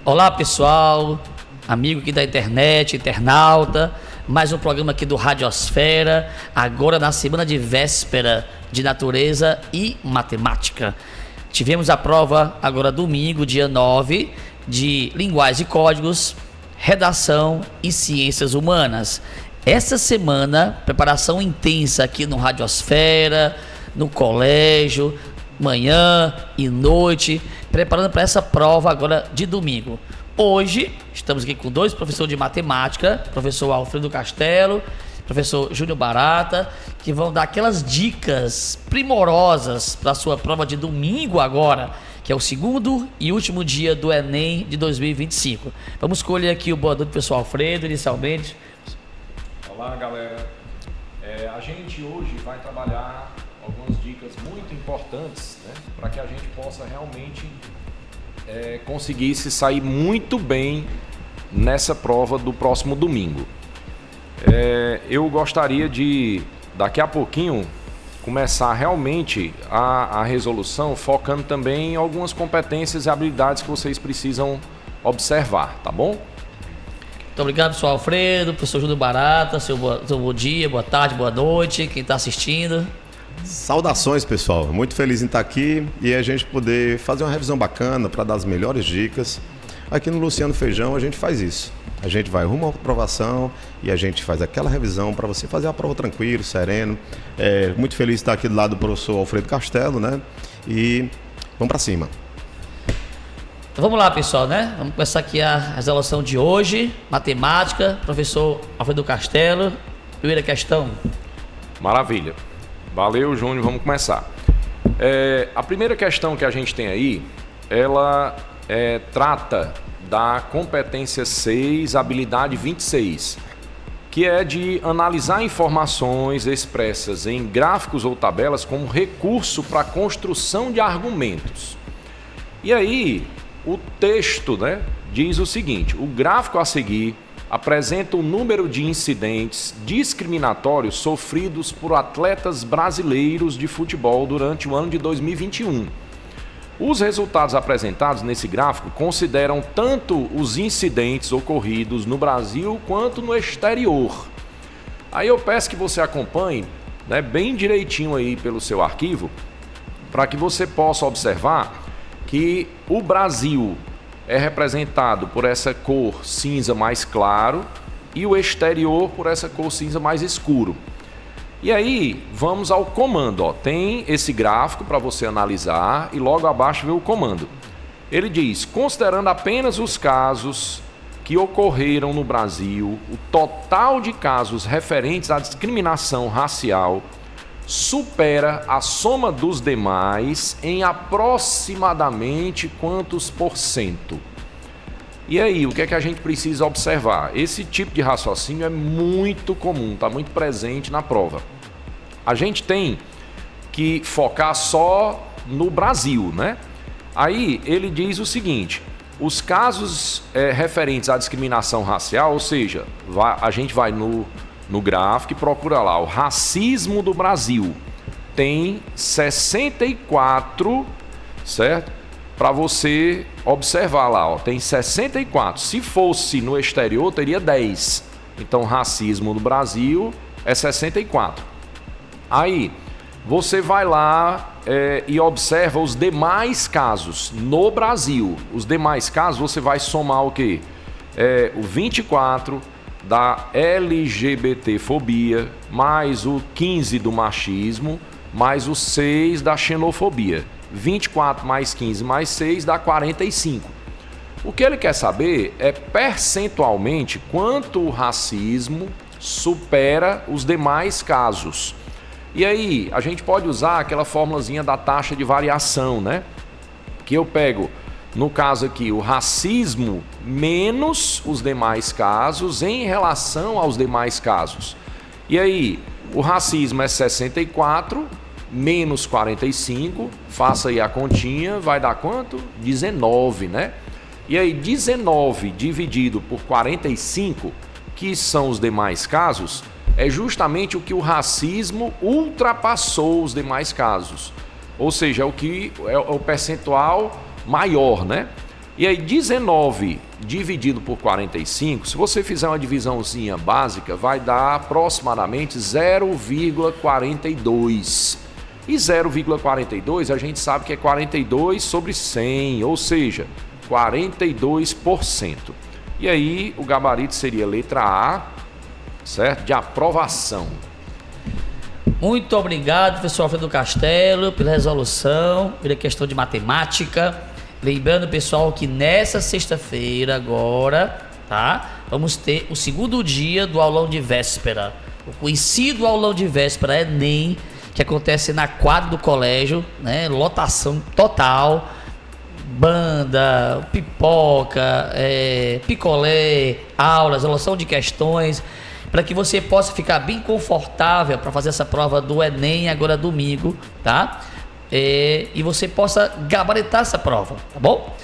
Olá pessoal, amigo aqui da internet, internauta, mais um programa aqui do Radiosfera, agora na semana de véspera de natureza e matemática. Tivemos a prova agora domingo, dia 9, de linguagem e códigos, redação e ciências humanas. Essa semana, preparação intensa aqui no Radiosfera, no colégio, manhã e noite, preparando para essa prova agora de domingo. Hoje, estamos aqui com dois professores de matemática, professor Alfredo Castelo, professor Júnior Barata, que vão dar aquelas dicas primorosas para a sua prova de domingo agora, que é o segundo e último dia do Enem de 2025. Vamos escolher aqui o boa noite do professor Alfredo, inicialmente. Olá, galera. A gente hoje vai trabalhar algumas dicas muito importantes, né, para que a gente possa realmente conseguir se sair muito bem nessa prova do próximo domingo. Eu gostaria de, daqui a pouquinho, começar realmente a resolução focando também em algumas competências e habilidades que vocês precisam observar, tá bom? Muito obrigado, professor Alfredo, professor Júnior Barata, seu bom dia, boa tarde, boa noite, quem está assistindo. Saudações, pessoal. Muito feliz em estar aqui e a gente poder fazer uma revisão bacana para dar as melhores dicas. Aqui no Luciano Feijão a gente faz isso. A gente vai rumo à aprovação e a gente faz aquela revisão para você fazer a prova tranquilo, sereno. Muito feliz de estar aqui do lado do professor Alfredo Castelo, né? E vamos para cima. Então, vamos lá, pessoal, né? Vamos começar aqui a resolução de hoje. Matemática, professor Alfredo Castelo. Primeira questão. Maravilha. Valeu, Júnior. Vamos começar. A primeira questão que a gente tem aí, ela trata da competência 6, habilidade 26, que é de analisar informações expressas em gráficos ou tabelas como recurso para a construção de argumentos. E aí, o texto, né, diz o seguinte: o gráfico a seguir apresenta o número de incidentes discriminatórios sofridos por atletas brasileiros de futebol durante o ano de 2021. Os resultados apresentados nesse gráfico consideram tanto os incidentes ocorridos no Brasil quanto no exterior. Aí eu peço que você acompanhe, né, bem direitinho aí pelo seu arquivo, para que você possa observar que o Brasil é representado por essa cor cinza mais claro e o exterior por essa cor cinza mais escuro. E aí, vamos ao comando. Ó. Tem esse gráfico para você analisar e logo abaixo vê o comando. Ele diz: considerando apenas os casos que ocorreram no Brasil, o total de casos referentes à discriminação racial supera a soma dos demais em aproximadamente quantos %? E aí, o que é que a gente precisa observar? Esse tipo de raciocínio é muito comum, está muito presente na prova. A gente tem que focar só no Brasil, né? Aí ele diz o seguinte: os casos referentes à discriminação racial, ou seja, a gente vai no gráfico e procura lá o racismo do Brasil, tem 64, certo? Para você observar lá, ó, tem 64. Se fosse no exterior, teria 10. Então, racismo no Brasil é 64. Aí, você vai lá e observa os demais casos no Brasil. Os demais casos, você vai somar o quê? O 24 da LGBTfobia, mais o 15 do machismo, mais o 6 da xenofobia. 24 mais 15 mais 6 dá 45. O que ele quer saber é percentualmente quanto o racismo supera os demais casos. E aí, a gente pode usar aquela formulazinha da taxa de variação, né? Que eu pego, no caso aqui, o racismo menos os demais casos em relação aos demais casos. E aí, o racismo é 64 menos 45, faça aí a continha, vai dar quanto? 19, né? E aí 19 dividido por 45, que são os demais casos, é justamente o que o racismo ultrapassou os demais casos. Ou seja, é o percentual maior, né? E aí 19 dividido por 45, se você fizer uma divisãozinha básica, vai dar aproximadamente 0,42. E 0,42 a gente sabe que é 42 sobre 100, ou seja, 42%. E aí o gabarito seria letra A, certo? De aprovação. Muito obrigado, professor Alfredo Castelo, pela resolução, pela questão de matemática. Lembrando, pessoal, que nessa sexta-feira agora, tá? Vamos ter o segundo dia do aulão de véspera. O conhecido aulão de véspera Enem, que acontece na quadra do colégio, né? Lotação total, banda, pipoca, picolé, aulas, resolução de questões, para que você possa ficar bem confortável para fazer essa prova do Enem agora domingo, tá? E você possa gabaritar essa prova, tá bom?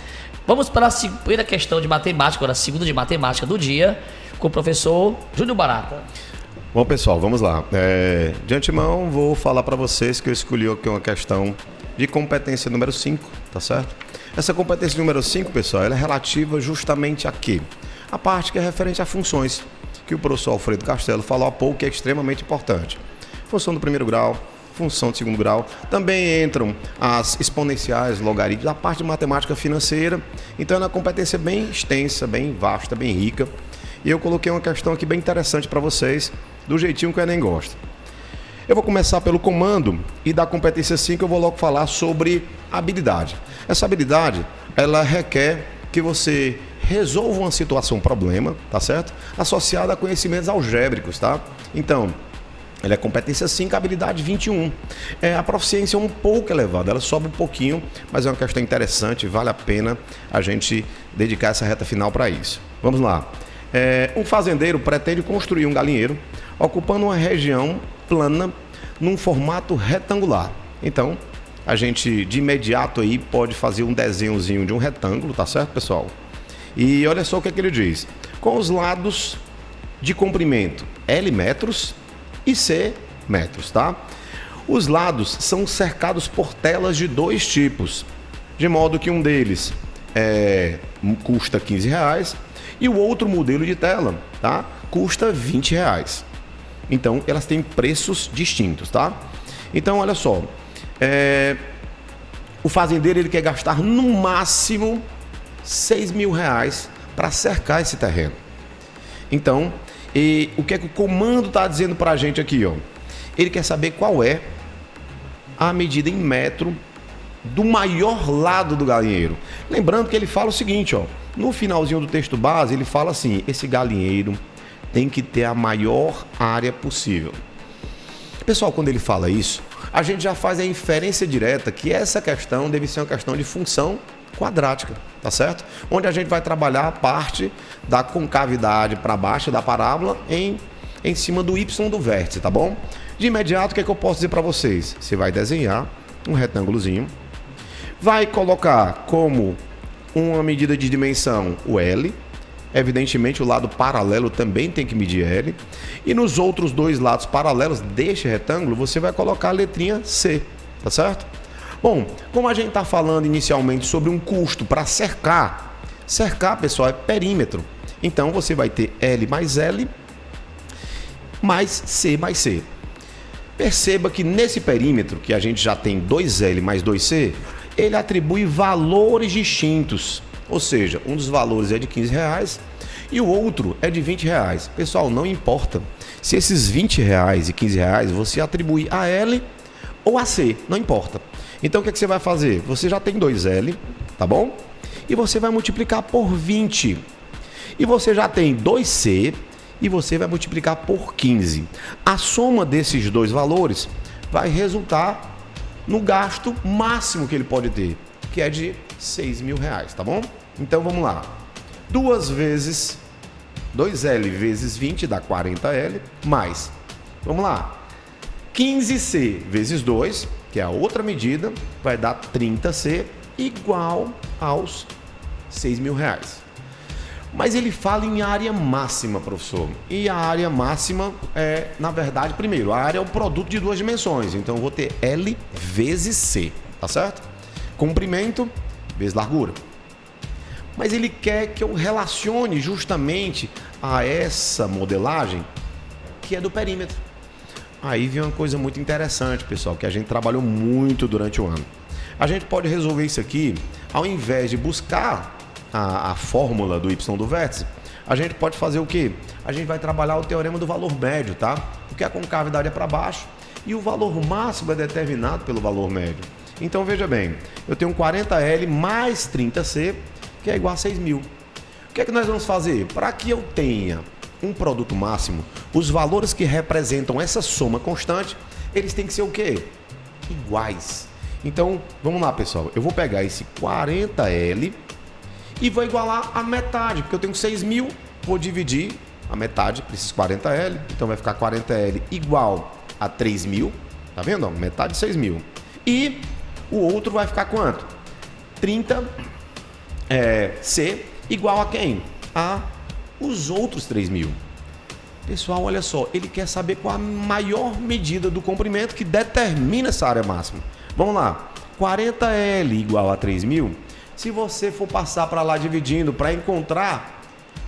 Vamos para a primeira questão de matemática, agora a segunda de matemática do dia, com o professor Júnior Barata. Bom, pessoal, vamos lá. De antemão, vou falar para vocês que eu escolhi aqui uma questão de competência número 5, tá certo? Essa competência número 5, pessoal, ela é relativa justamente a quê? A parte que é referente a funções, que o professor Alfredo Castelo falou há pouco, que é extremamente importante. Função do primeiro grau, função do segundo grau, também entram as exponenciais, logaritmos, a parte de matemática financeira. Então é uma competência bem extensa, bem vasta, bem rica. E eu coloquei uma questão aqui bem interessante para vocês, do jeitinho que o Enem gosta. Eu vou começar pelo comando e da competência 5 eu vou logo falar sobre habilidade. Essa habilidade, ela requer que você resolva uma situação, um problema, tá certo? Associada a conhecimentos algébricos, tá? Então, ela é competência 5, habilidade 21. A proficiência é um pouco elevada, ela sobe um pouquinho, mas é uma questão interessante, vale a pena a gente dedicar essa reta final para isso. Vamos lá. Um fazendeiro pretende construir um galinheiro ocupando uma região plana num formato retangular. Então, a gente de imediato aí pode fazer um desenhozinho de um retângulo, tá certo, pessoal? E olha só o que é que ele diz. Com os lados de comprimento L metros e C metros, tá? Os lados são cercados por telas de dois tipos, de modo que um deles custa R$15 e o outro modelo de tela, tá? Custa R$20. Então, elas têm preços distintos, tá? Então, olha só, o fazendeiro ele quer gastar no máximo R$6.000 para cercar esse terreno. Então, o que é que o comando está dizendo para a gente aqui, ó? Ele quer saber qual é a medida em metro do maior lado do galinheiro. Lembrando que ele fala o seguinte, ó, no finalzinho do texto base, ele fala assim: esse galinheiro tem que ter a maior área possível. Pessoal, quando ele fala isso, a gente já faz a inferência direta que essa questão deve ser uma questão de função quadrática, tá certo? Onde a gente vai trabalhar a parte da concavidade para baixo da parábola em cima do y do vértice, tá bom? De imediato, o que é que eu posso dizer para vocês? Você vai desenhar um retângulozinho, vai colocar como uma medida de dimensão o L, evidentemente o lado paralelo também tem que medir L, e nos outros dois lados paralelos deste retângulo você vai colocar a letrinha C, tá certo? Bom, como a gente está falando inicialmente sobre um custo para cercar, pessoal, é perímetro. Então você vai ter L mais L mais C mais C. Perceba que nesse perímetro, que a gente já tem 2L mais 2C, ele atribui valores distintos. Ou seja, um dos valores é de R$15 e o outro é de R$20. Pessoal, não importa se esses R$20 e R$15 você atribui a L ou a C, não importa. Então o que é que você vai fazer? Você já tem 2L, tá bom? E você vai multiplicar por 20. E você já tem 2C e você vai multiplicar por 15. A soma desses dois valores vai resultar no gasto máximo que ele pode ter, que é de R$6.000, tá bom? Então vamos lá. 2 vezes 2L vezes 20 dá 40L, mais, vamos lá, 15C vezes 2, que é a outra medida, vai dar 30C igual aos R$6.000. Mas ele fala em área máxima, professor. E a área máxima é, na verdade, primeiro, a área é um produto de duas dimensões. Então eu vou ter L vezes C, tá certo? Comprimento vezes largura. mas ele quer que eu relacione justamente a essa modelagem que é do perímetro. Aí vem uma coisa muito interessante, pessoal, que a gente trabalhou muito durante o ano. A gente pode resolver isso aqui, ao invés de buscar a fórmula do y do vértice, a gente pode fazer o quê? A gente vai trabalhar o teorema do valor médio, tá? Porque a concavidade é para baixo e o valor máximo é determinado pelo valor médio. Então veja bem, eu tenho 40L mais 30C, que é igual a 6.000. O que é que nós vamos fazer? Para que eu tenha um produto máximo, os valores que representam essa soma constante, eles têm que ser o quê? Iguais. Então, vamos lá, pessoal. Eu vou pegar esse 40L e vou igualar a metade, porque eu tenho 6.000, vou dividir a metade para esses 40L, então vai ficar 40L igual a 3.000, tá vendo? Metade de 6.000. E o outro vai ficar quanto? 30C igual a quem? A os outros 3.000. Pessoal, olha só, ele quer saber qual a maior medida do comprimento que determina essa área máxima. Vamos lá, 40L igual a 3.000, se você for passar para lá dividindo para encontrar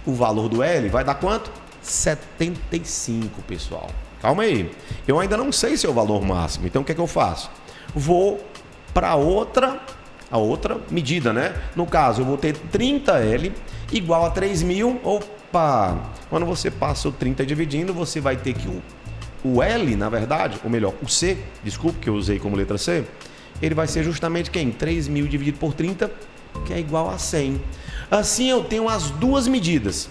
o valor do L, vai dar quanto? 75, pessoal. Calma aí, eu ainda não sei seu valor máximo, então o que é que eu faço? Vou para a outra medida, né? No caso, eu vou ter 30L igual a 3.000. Opa! Quando você passa o 30 dividindo, você vai ter que o L, na verdade, ou melhor, o C, desculpe que eu usei como letra C, ele vai ser justamente quem? 3.000 dividido por 30, que é igual a 100. Assim eu tenho as duas medidas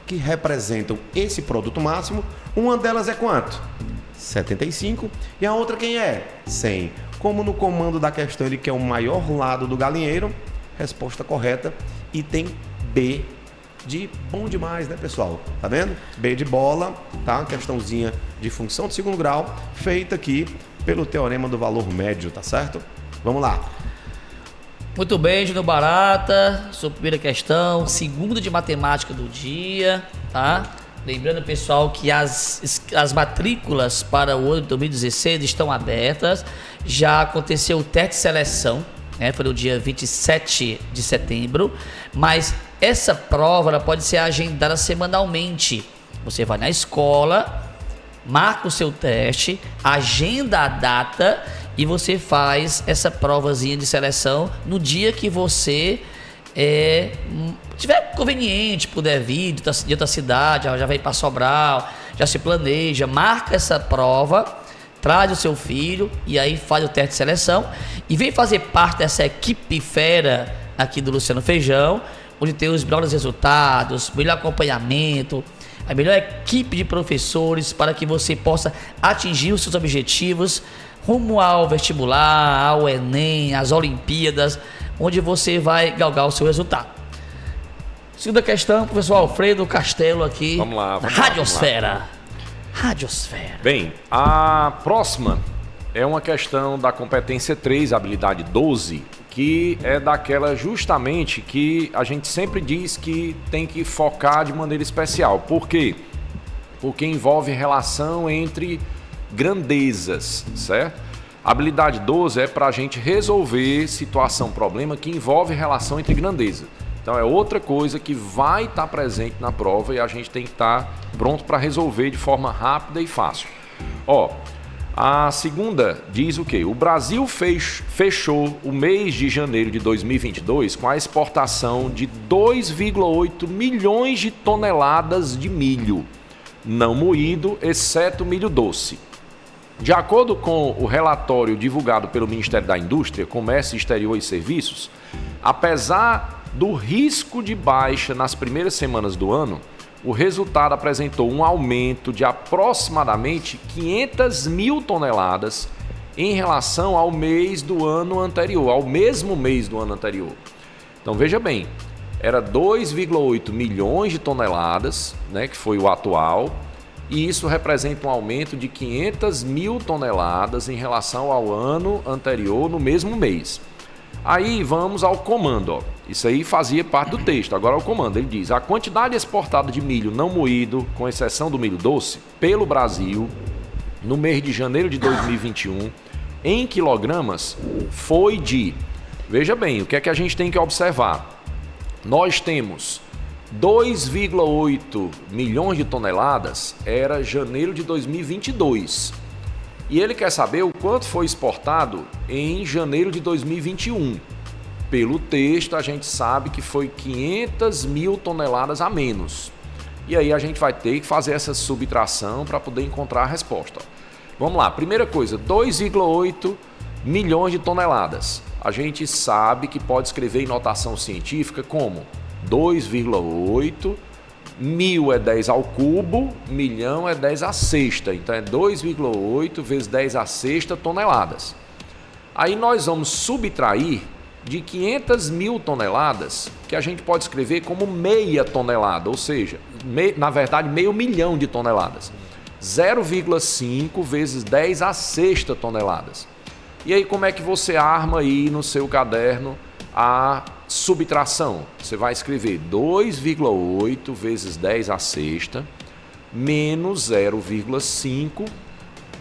que representam esse produto máximo. Uma delas é quanto? 75. E a outra quem é? 100. Como no comando da questão ele quer o maior lado do galinheiro, resposta correta, item B de bom demais, né, pessoal? Tá vendo? B de bola, tá? Questãozinha de função de segundo grau, feita aqui pelo teorema do valor médio, tá certo? Vamos lá. Muito bem, Júnior Barata, sua primeira questão, segunda de matemática do dia, tá? Lembrando, pessoal, que as matrículas para o ano de 2016 estão abertas. Já aconteceu o teste de seleção, né? Foi no dia 27 de setembro. Mas essa prova ela pode ser agendada semanalmente. Você vai na escola, marca o seu teste, agenda a data e você faz essa provazinha de seleção no dia que você tiver conveniente, puder vir de outra cidade, já vai para Sobral, já se planeja, marca essa prova, traz o seu filho e aí faz o teste de seleção e vem fazer parte dessa equipe fera aqui do Luciano Feijão, onde tem os melhores resultados, melhor acompanhamento, a melhor equipe de professores para que você possa atingir os seus objetivos rumo ao vestibular, ao Enem, às Olimpíadas, onde você vai galgar o seu resultado. Segunda questão, professor Alfredo Castelo aqui. Vamos lá, Radiosfera. Radiosfera. Bem, a próxima é uma questão da competência 3, habilidade 12, que é daquela justamente que a gente sempre diz que tem que focar de maneira especial. Por quê? Porque envolve relação entre grandezas, certo? Habilidade 12 é para a gente resolver situação, problema que envolve relação entre grandeza. Então é outra coisa que vai estar presente na prova e a gente tem que estar pronto para resolver de forma rápida e fácil. A segunda diz o quê? O Brasil fechou o mês de janeiro de 2022 com a exportação de 2,8 milhões de toneladas de milho não moído, exceto milho doce. De acordo com o relatório divulgado pelo Ministério da Indústria, Comércio Exterior e Serviços, apesar do risco de baixa nas primeiras semanas do ano, o resultado apresentou um aumento de aproximadamente 500 mil toneladas em relação ao mês do ano anterior, ao mesmo mês do ano anterior. Então veja bem, era 2,8 milhões de toneladas, né, que foi o atual, e isso representa um aumento de 500 mil toneladas em relação ao ano anterior no mesmo mês. Aí vamos ao comando, Isso aí fazia parte do texto. Agora o comando, ele diz: a quantidade exportada de milho não moído, com exceção do milho doce, pelo Brasil, no mês de janeiro de 2021, em quilogramas, foi de... Veja bem, o que é que a gente tem que observar? nós temos 2,8 milhões de toneladas, era janeiro de 2022. E ele quer saber o quanto foi exportado em janeiro de 2021. Pelo texto, a gente sabe que foi 500 mil toneladas a menos. E aí a gente vai ter que fazer essa subtração para poder encontrar a resposta. Vamos lá, primeira coisa, 2,8 milhões de toneladas. A gente sabe que pode escrever em notação científica como 2,8, 1000 é 10 ao cubo, milhão é 10 à sexta. Então é 2,8 vezes 10 à sexta toneladas. Aí nós vamos subtrair de 500 mil toneladas, que a gente pode escrever como meia tonelada, ou seja, na verdade meio milhão de toneladas. 0,5 vezes 10 à sexta toneladas. E aí como é que você arma aí no seu caderno a subtração? Você vai escrever 2,8 vezes 10 à sexta menos 0,5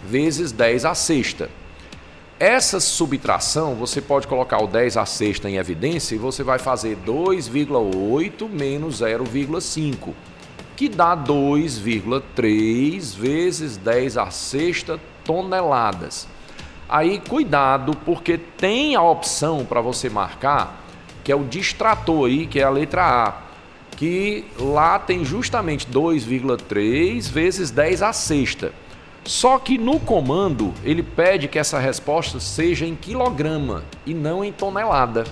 vezes 10 à sexta. Essa subtração, você pode colocar o 10 à sexta em evidência e você vai fazer 2,8 menos 0,5, que dá 2,3 vezes 10 à sexta toneladas. Aí, cuidado, porque tem a opção para você marcar, que é o distrator aí, que é a letra A, que lá tem justamente 2,3 vezes 10 à sexta. Só que no comando, ele pede que essa resposta seja em quilograma e não em tonelada.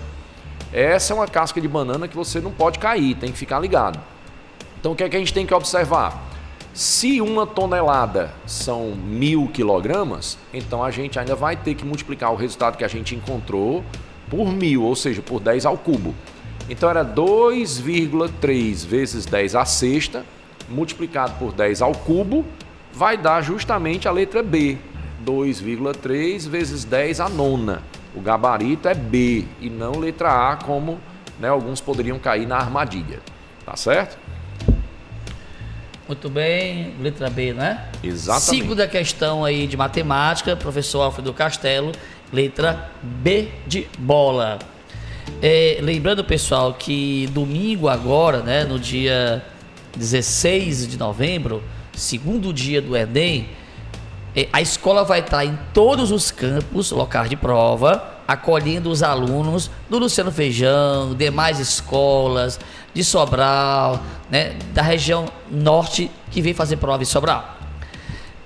Essa é uma casca de banana que você não pode cair, tem que ficar ligado. Então, o que é que a gente tem que observar? Se uma tonelada são 1000 quilogramas, então a gente ainda vai ter que multiplicar o resultado que a gente encontrou por 1000, ou seja, por 10 ao cubo. Então era 2,3 vezes 10 à sexta, multiplicado por 10 ao cubo, vai dar justamente a letra B, 2,3 vezes 10 à nona. O gabarito é B e não letra A, como alguns poderiam cair na armadilha. Tá certo? Muito bem, letra B, né? Exatamente. Segunda questão aí de matemática, professor Alfredo Castelo, letra B de bola. Lembrando, pessoal, que domingo agora, né, no dia 16 de novembro, segundo dia do Enem, a escola vai estar em todos os campos, locais de prova, acolhendo os alunos do Luciano Feijão, demais escolas de Sobral, né, da região norte que vem fazer prova em Sobral.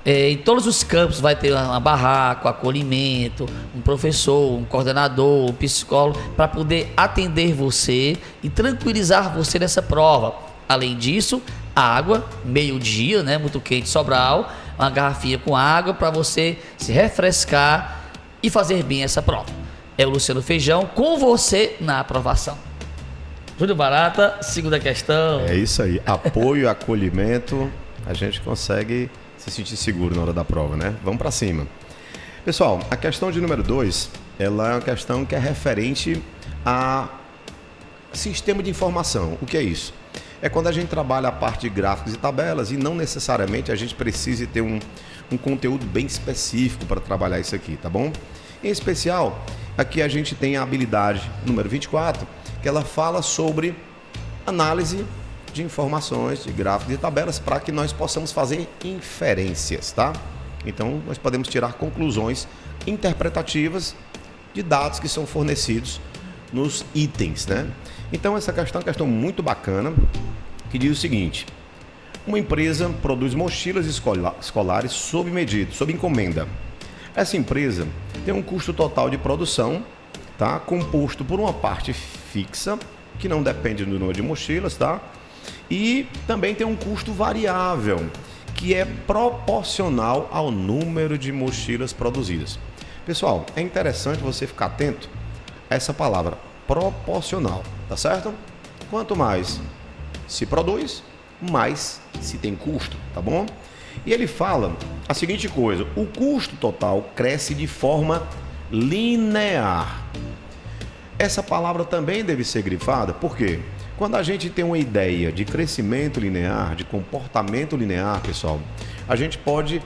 Em todos os campos vai ter uma barraca, um acolhimento, um professor, um coordenador, um psicólogo, para poder atender você e tranquilizar você nessa prova. Além disso, água, meio-dia, né, muito quente, Sobral, uma garrafinha com água para você se refrescar e fazer bem essa prova. É o Luciano Feijão com você na aprovação. Júlio Barata, segunda questão. É isso aí, apoio, acolhimento, a gente consegue se sentir seguro na hora da prova, né? Vamos para cima. Pessoal, a questão de número 2, ela é uma questão que é referente a sistema de informação. O que é isso? É quando a gente trabalha a parte de gráficos e tabelas e não necessariamente a gente precisa ter um conteúdo bem específico para trabalhar isso aqui, tá bom? Em especial, aqui a gente tem a habilidade número 24, que ela fala sobre análise de informações, de gráficos e tabelas para que nós possamos fazer inferências, tá? Então, nós podemos tirar conclusões interpretativas de dados que são fornecidos nos itens, né? Então, essa questão é uma questão muito bacana, que diz o seguinte: uma empresa produz mochilas escolares sob medida, sob encomenda. Essa empresa tem um custo total de produção, tá? Composto por uma parte fixa, que não depende do número de mochilas, tá? E também tem um custo variável, que é proporcional ao número de mochilas produzidas. Pessoal, é interessante você ficar atento a essa palavra, proporcional, tá certo? Quanto mais se produz, mais se tem custo, tá bom? E ele fala a seguinte coisa: o custo total cresce de forma linear. Essa palavra também deve ser grifada, por quê? Quando a gente tem uma ideia de crescimento linear, de comportamento linear, pessoal, a gente pode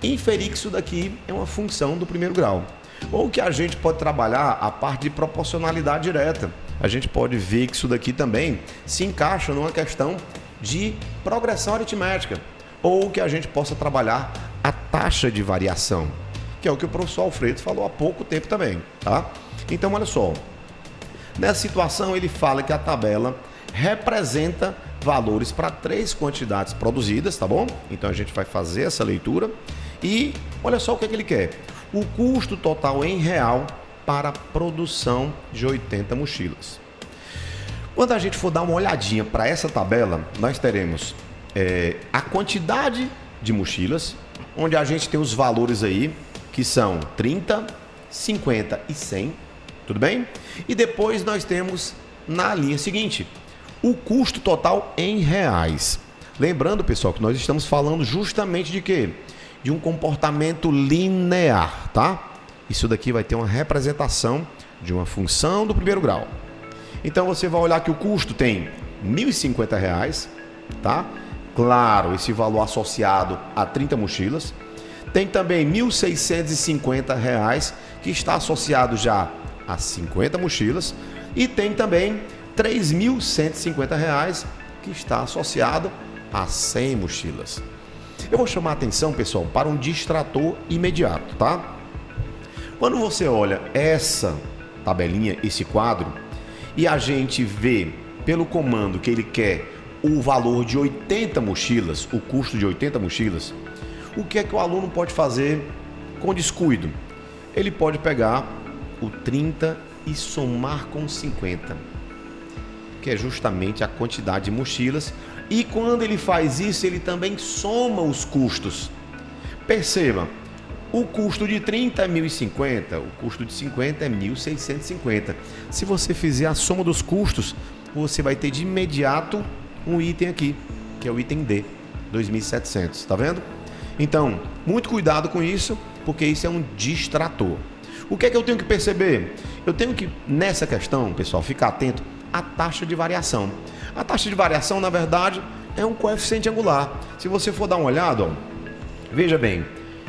inferir que isso daqui é uma função do primeiro grau. Ou que a gente pode trabalhar a parte de proporcionalidade direta. a gente pode ver que isso daqui também se encaixa numa questão de progressão aritmética, ou que a gente possa trabalhar a taxa de variação, que é o que o professor Alfredo falou há pouco tempo também, tá? Então, olha só, nessa situação ele fala que a tabela representa valores para 3 quantidades produzidas, tá bom? Então a gente vai fazer essa leitura e olha só o que ele quer. O custo total em real para a produção de 80 mochilas. Quando a gente for dar uma olhadinha para essa tabela, nós teremos a quantidade de mochilas, onde a gente tem os valores aí, que são 30, 50 e 100, tudo bem? E depois nós temos na linha seguinte, o custo total em reais. Lembrando, pessoal, que nós estamos falando justamente de quê? De um comportamento linear, tá? Isso daqui vai ter uma representação de uma função do primeiro grau. Então você vai olhar que o custo tem R$ 1.050, tá? Claro, esse valor associado a 30 mochilas. Tem também R$ 1.650, que está associado já a 50 mochilas. E tem também R$ 3.150, que está associado a 100 mochilas. Eu vou chamar a atenção, pessoal, para um distrator imediato, tá? Quando você olha essa tabelinha, esse quadro, e a gente vê pelo comando que ele quer o valor de 80 mochilas, o custo de 80 mochilas, o que é que o aluno pode fazer com descuido? Ele pode pegar o 30 e somar com 50, que é justamente a quantidade de mochilas, e quando ele faz isso, ele também soma os custos. Perceba, o custo de 30 é 1.050, o custo de 50 é 1.650. Se você fizer a soma dos custos, você vai ter de imediato um item aqui, que é o item D, 2.700, tá vendo? Então, muito cuidado com isso, porque isso é um distrator. O que é que eu tenho que perceber? Eu tenho que, nessa questão, pessoal, ficar atento à taxa de variação. A taxa de variação, na verdade, é um coeficiente angular. Se você for dar uma olhada, ó, veja bem,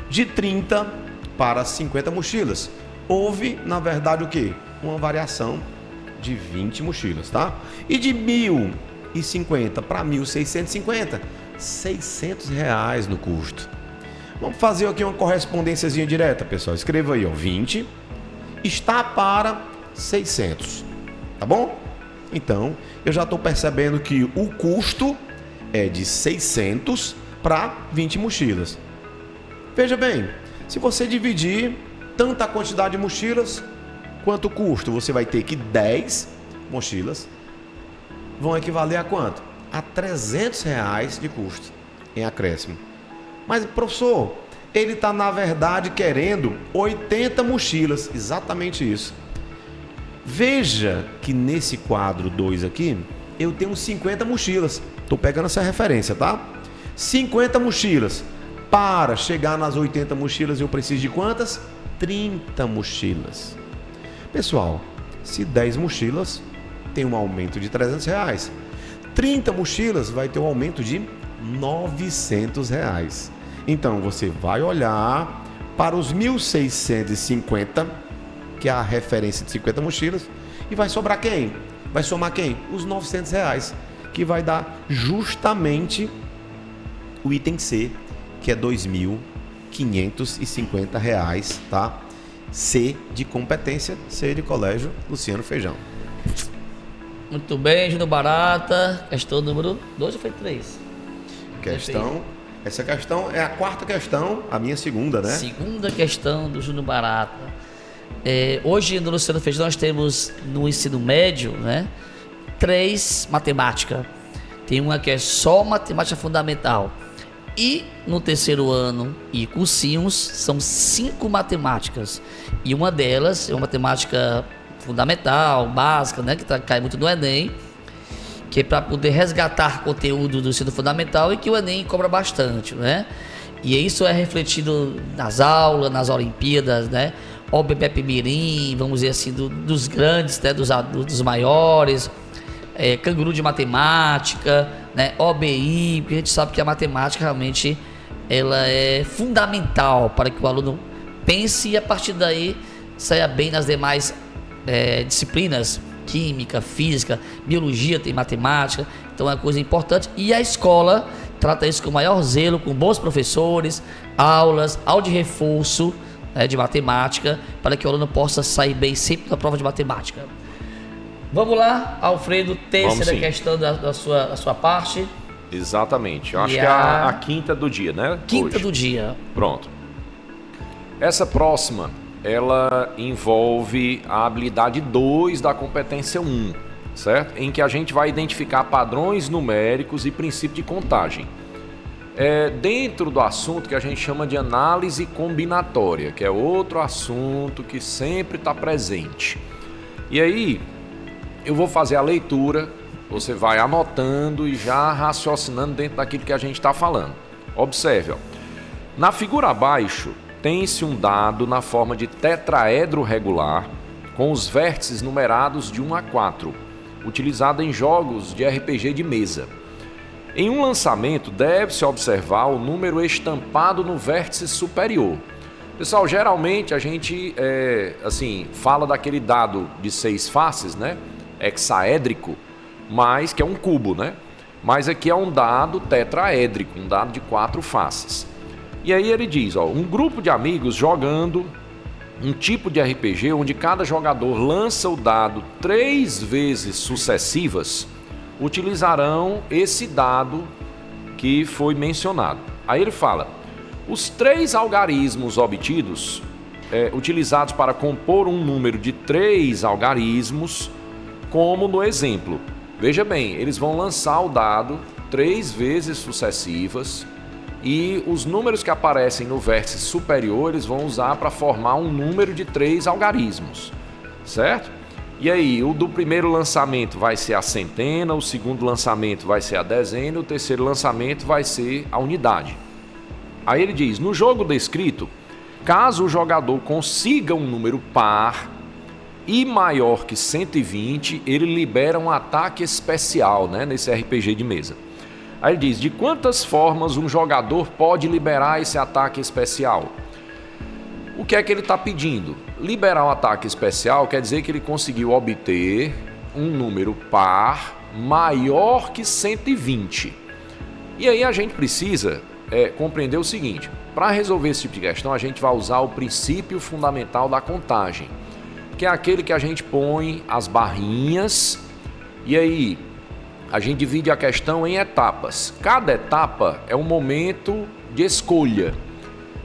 de 30 para 50 mochilas, houve, na verdade, o quê? Uma variação de 20 mochilas, tá? E de 1.050 para 1.650, R$ 600 no custo. Vamos fazer aqui uma correspondênciazinha direta, pessoal. Escreva aí, ó, 20 está para 600, tá bom? Então, eu já estou percebendo que o custo é de 600 para 20 mochilas. Veja bem, se você dividir tanto a quantidade de mochilas quanto o custo, você vai ter que 10 mochilas vão equivaler a quanto? A R$ 300 de custo em acréscimo. Mas, professor, ele está, na verdade, querendo 80 mochilas. Exatamente isso. Veja que nesse quadro 2 aqui, eu tenho 50 mochilas. Estou pegando essa referência, tá? 50 mochilas. Para chegar nas 80 mochilas, eu preciso de quantas? 30 mochilas. Pessoal, se 10 mochilas, tem um aumento de R$ 300. 30 mochilas vai ter um aumento de R$ 900. Então, você vai olhar para os 1.650, que é a referência de 50 mochilas, e vai sobrar quem? Vai somar quem? Os R$ 900, que vai dar justamente o item C, que é R$ 2.550, tá? C de competência, C de colégio Luciano Feijão. Muito bem, Júnior Barata. Questão número 2 ou foi 3? Essa questão é a quarta questão, a minha segunda, né? Segunda questão do Júnior Barata. Hoje no Luciano Feijão nós temos no ensino médio, né, 3 matemática. Tem uma que é só matemática fundamental. E no terceiro ano e cursinhos são 5 matemáticas. E uma delas é uma matemática fundamental, básica, né, que cai muito no Enem, que é para poder resgatar conteúdo do ensino fundamental e que o Enem cobra bastante, né? E isso é refletido nas aulas, nas Olimpíadas, né? OBPEP Mirim, vamos dizer assim, dos grandes, né? dos maiores, Canguru de Matemática, né? OBI, porque a gente sabe que a matemática realmente ela é fundamental para que o aluno pense e a partir daí saia bem nas demais disciplinas química, física, biologia, tem matemática, então é uma coisa importante. E a escola trata isso com o maior zelo, com bons professores, aulas, aula de reforço, né, de matemática, para que o aluno possa sair bem sempre na prova de matemática. Vamos lá, Alfredo, terceira questão da sua parte. Exatamente. Eu acho que é a quinta do dia, né? Quinta do dia. Pronto. Essa próxima, ela envolve a habilidade 2 da competência 1, certo? Em que a gente vai identificar padrões numéricos e princípio de contagem. Dentro do assunto que a gente chama de análise combinatória, que é outro assunto que sempre está presente. E aí, eu vou fazer a leitura, você vai anotando e já raciocinando dentro daquilo que a gente está falando. Observe, ó. Na figura abaixo, tem-se um dado na forma de tetraedro regular, com os vértices numerados de 1 a 4, utilizado em jogos de RPG de mesa. Em um lançamento, deve-se observar o número estampado no vértice superior. Pessoal, geralmente a gente fala daquele dado de 6 faces, né? Hexaédrico, mas que é um cubo, né? Mas aqui é um dado tetraédrico, um dado de 4 faces. E aí ele diz, ó, um grupo de amigos jogando um tipo de RPG onde cada jogador lança o dado 3 vezes sucessivas, utilizarão esse dado que foi mencionado. Aí ele fala, os 3 algarismos obtidos, utilizados para compor um número de 3 algarismos, como no exemplo. Veja bem, eles vão lançar o dado 3 vezes sucessivas e os números que aparecem no vértice superior eles vão usar para formar um número de 3 algarismos, certo? E aí, o do primeiro lançamento vai ser a centena, o segundo lançamento vai ser a dezena, o terceiro lançamento vai ser a unidade. Aí ele diz, no jogo descrito, caso o jogador consiga um número par e maior que 120, ele libera um ataque especial, né, nesse RPG de mesa. Aí ele diz, de quantas formas um jogador pode liberar esse ataque especial? O que é que ele está pedindo? Liberar um ataque especial quer dizer que ele conseguiu obter um número par maior que 120. E aí a gente precisa compreender o seguinte, para resolver esse tipo de questão a gente vai usar o princípio fundamental da contagem, que é aquele que a gente põe as barrinhas e aí a gente divide a questão em etapas. Cada etapa é um momento de escolha.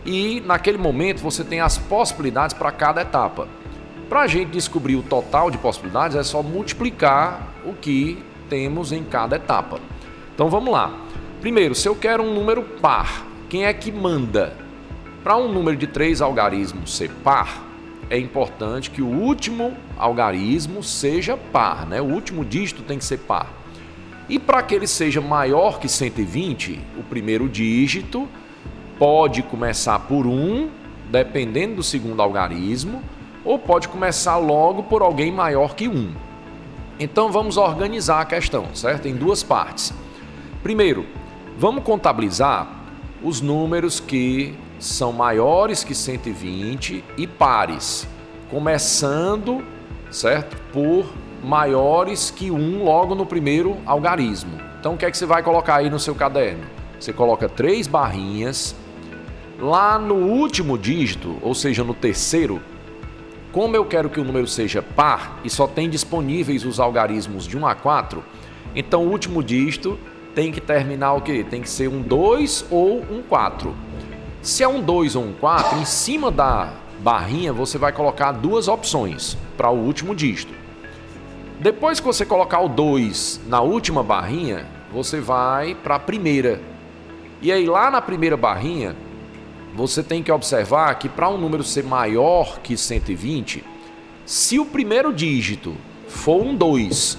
E naquele momento você tem as possibilidades para cada etapa. Para a gente descobrir o total de possibilidades é só multiplicar o que temos em cada etapa. Então vamos lá. Primeiro, se eu quero um número par, quem é que manda? Para um número de 3 algarismos ser par, é importante que o último algarismo seja par, né? O último dígito tem que ser par. E para que ele seja maior que 120, o primeiro dígito pode começar por 1, dependendo do segundo algarismo, ou pode começar logo por alguém maior que 1. Então vamos organizar a questão, certo? Em 2 partes. Primeiro, vamos contabilizar os números que são maiores que 120 e pares, começando, certo? Por maiores que 1 logo no primeiro algarismo. Então o que é que você vai colocar aí no seu caderno? Você coloca 3 barrinhas. Lá no último dígito, ou seja, no terceiro, como eu quero que o número seja par e só tem disponíveis os algarismos de 1 a 4, então o último dígito tem que terminar o quê? Tem que ser um 2 ou um 4. Se é um 2 ou um 4, em cima da barrinha você vai colocar 2 opções para o último dígito. Depois que você colocar o 2 na última barrinha, você vai para a primeira. E aí lá na primeira barrinha, você tem que observar que para um número ser maior que 120, se o primeiro dígito for um 2,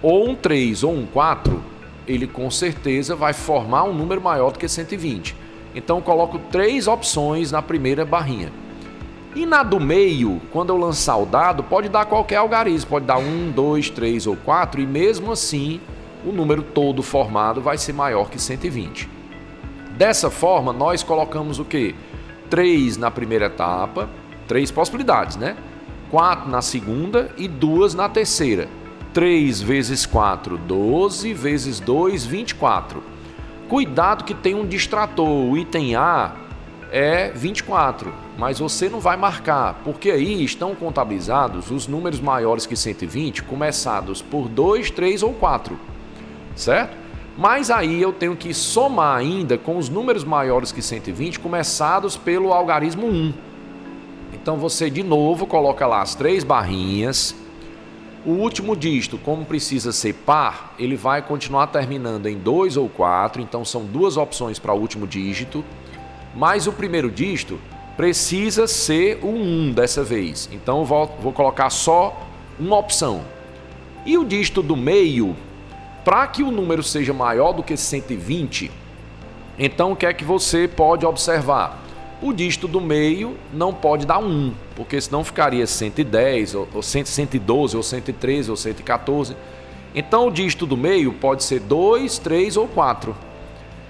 ou um 3, ou um 4, ele com certeza vai formar um número maior do que 120. Então eu coloco 3 opções na primeira barrinha. E na do meio, quando eu lançar o dado, pode dar qualquer algarismo, pode dar 1, 2, 3 ou 4, e mesmo assim o número todo formado vai ser maior que 120. Dessa forma, nós colocamos o quê? 3 na primeira etapa, 3 possibilidades, né? 4 na segunda e 2 na terceira. 3 vezes 4, 12, vezes 2, 24. Cuidado que tem um distrator, o item A é 24, mas você não vai marcar, porque aí estão contabilizados os números maiores que 120, começados por 2, 3 ou 4, certo? Mas aí eu tenho que somar ainda com os números maiores que 120, começados pelo algarismo 1. Então você de novo coloca lá as 3 barrinhas. O último dígito, como precisa ser par, ele vai continuar terminando em 2 ou 4, então são 2 opções para o último dígito. Mas o primeiro dígito precisa ser o 1 dessa vez. Então eu vou colocar só uma opção. E o dígito do meio, para que o número seja maior do que 120, então o que é que você pode observar? O dígito do meio não pode dar 1, porque senão ficaria 110, ou 112, ou 113, ou 114. Então o dígito do meio pode ser 2, 3 ou 4,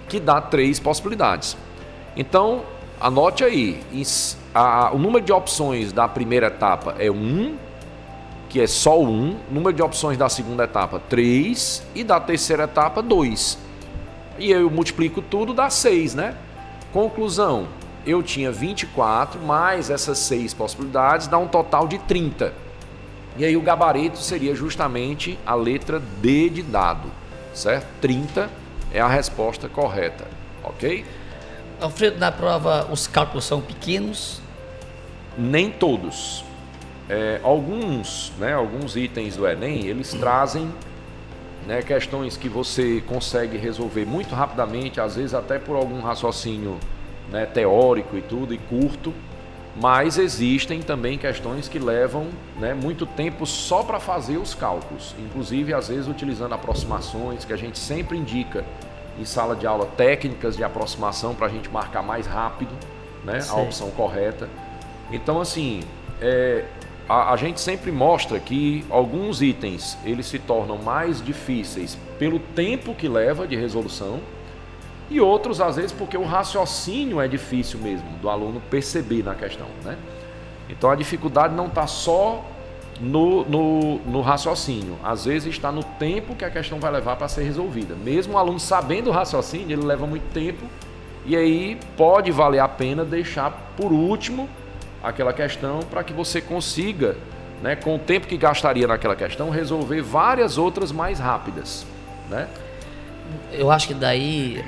que dá 3 possibilidades. Então, anote aí, o número de opções da primeira etapa é 1, que é só o 1, número de opções da segunda etapa 3 e da terceira etapa 2. E eu multiplico tudo, dá 6, né? Conclusão, eu tinha 24, mais essas 6 possibilidades, dá um total de 30. E aí o gabarito seria justamente a letra D de dado, certo? 30 é a resposta correta, ok? Alfredo, na prova os cálculos são pequenos? Nem todos. Alguns itens do Enem, eles trazem, né, questões que você consegue resolver muito rapidamente, às vezes até por algum raciocínio, né, teórico e tudo, e curto, mas existem também questões que levam, né, muito tempo só para fazer os cálculos, inclusive às vezes utilizando aproximações, que a gente sempre indica em sala de aula técnicas de aproximação para a gente marcar mais rápido, né, a opção correta. Então assim, a gente sempre mostra que alguns itens eles se tornam mais difíceis pelo tempo que leva de resolução, e outros, às vezes, porque o raciocínio é difícil mesmo, do aluno perceber na questão, né? Então, a dificuldade não está só no raciocínio. Às vezes, está no tempo que a questão vai levar para ser resolvida. Mesmo o aluno sabendo o raciocínio, ele leva muito tempo, e aí pode valer a pena deixar por último aquela questão para que você consiga, né, com o tempo que gastaria naquela questão, resolver várias outras mais rápidas, né? Eu acho que daí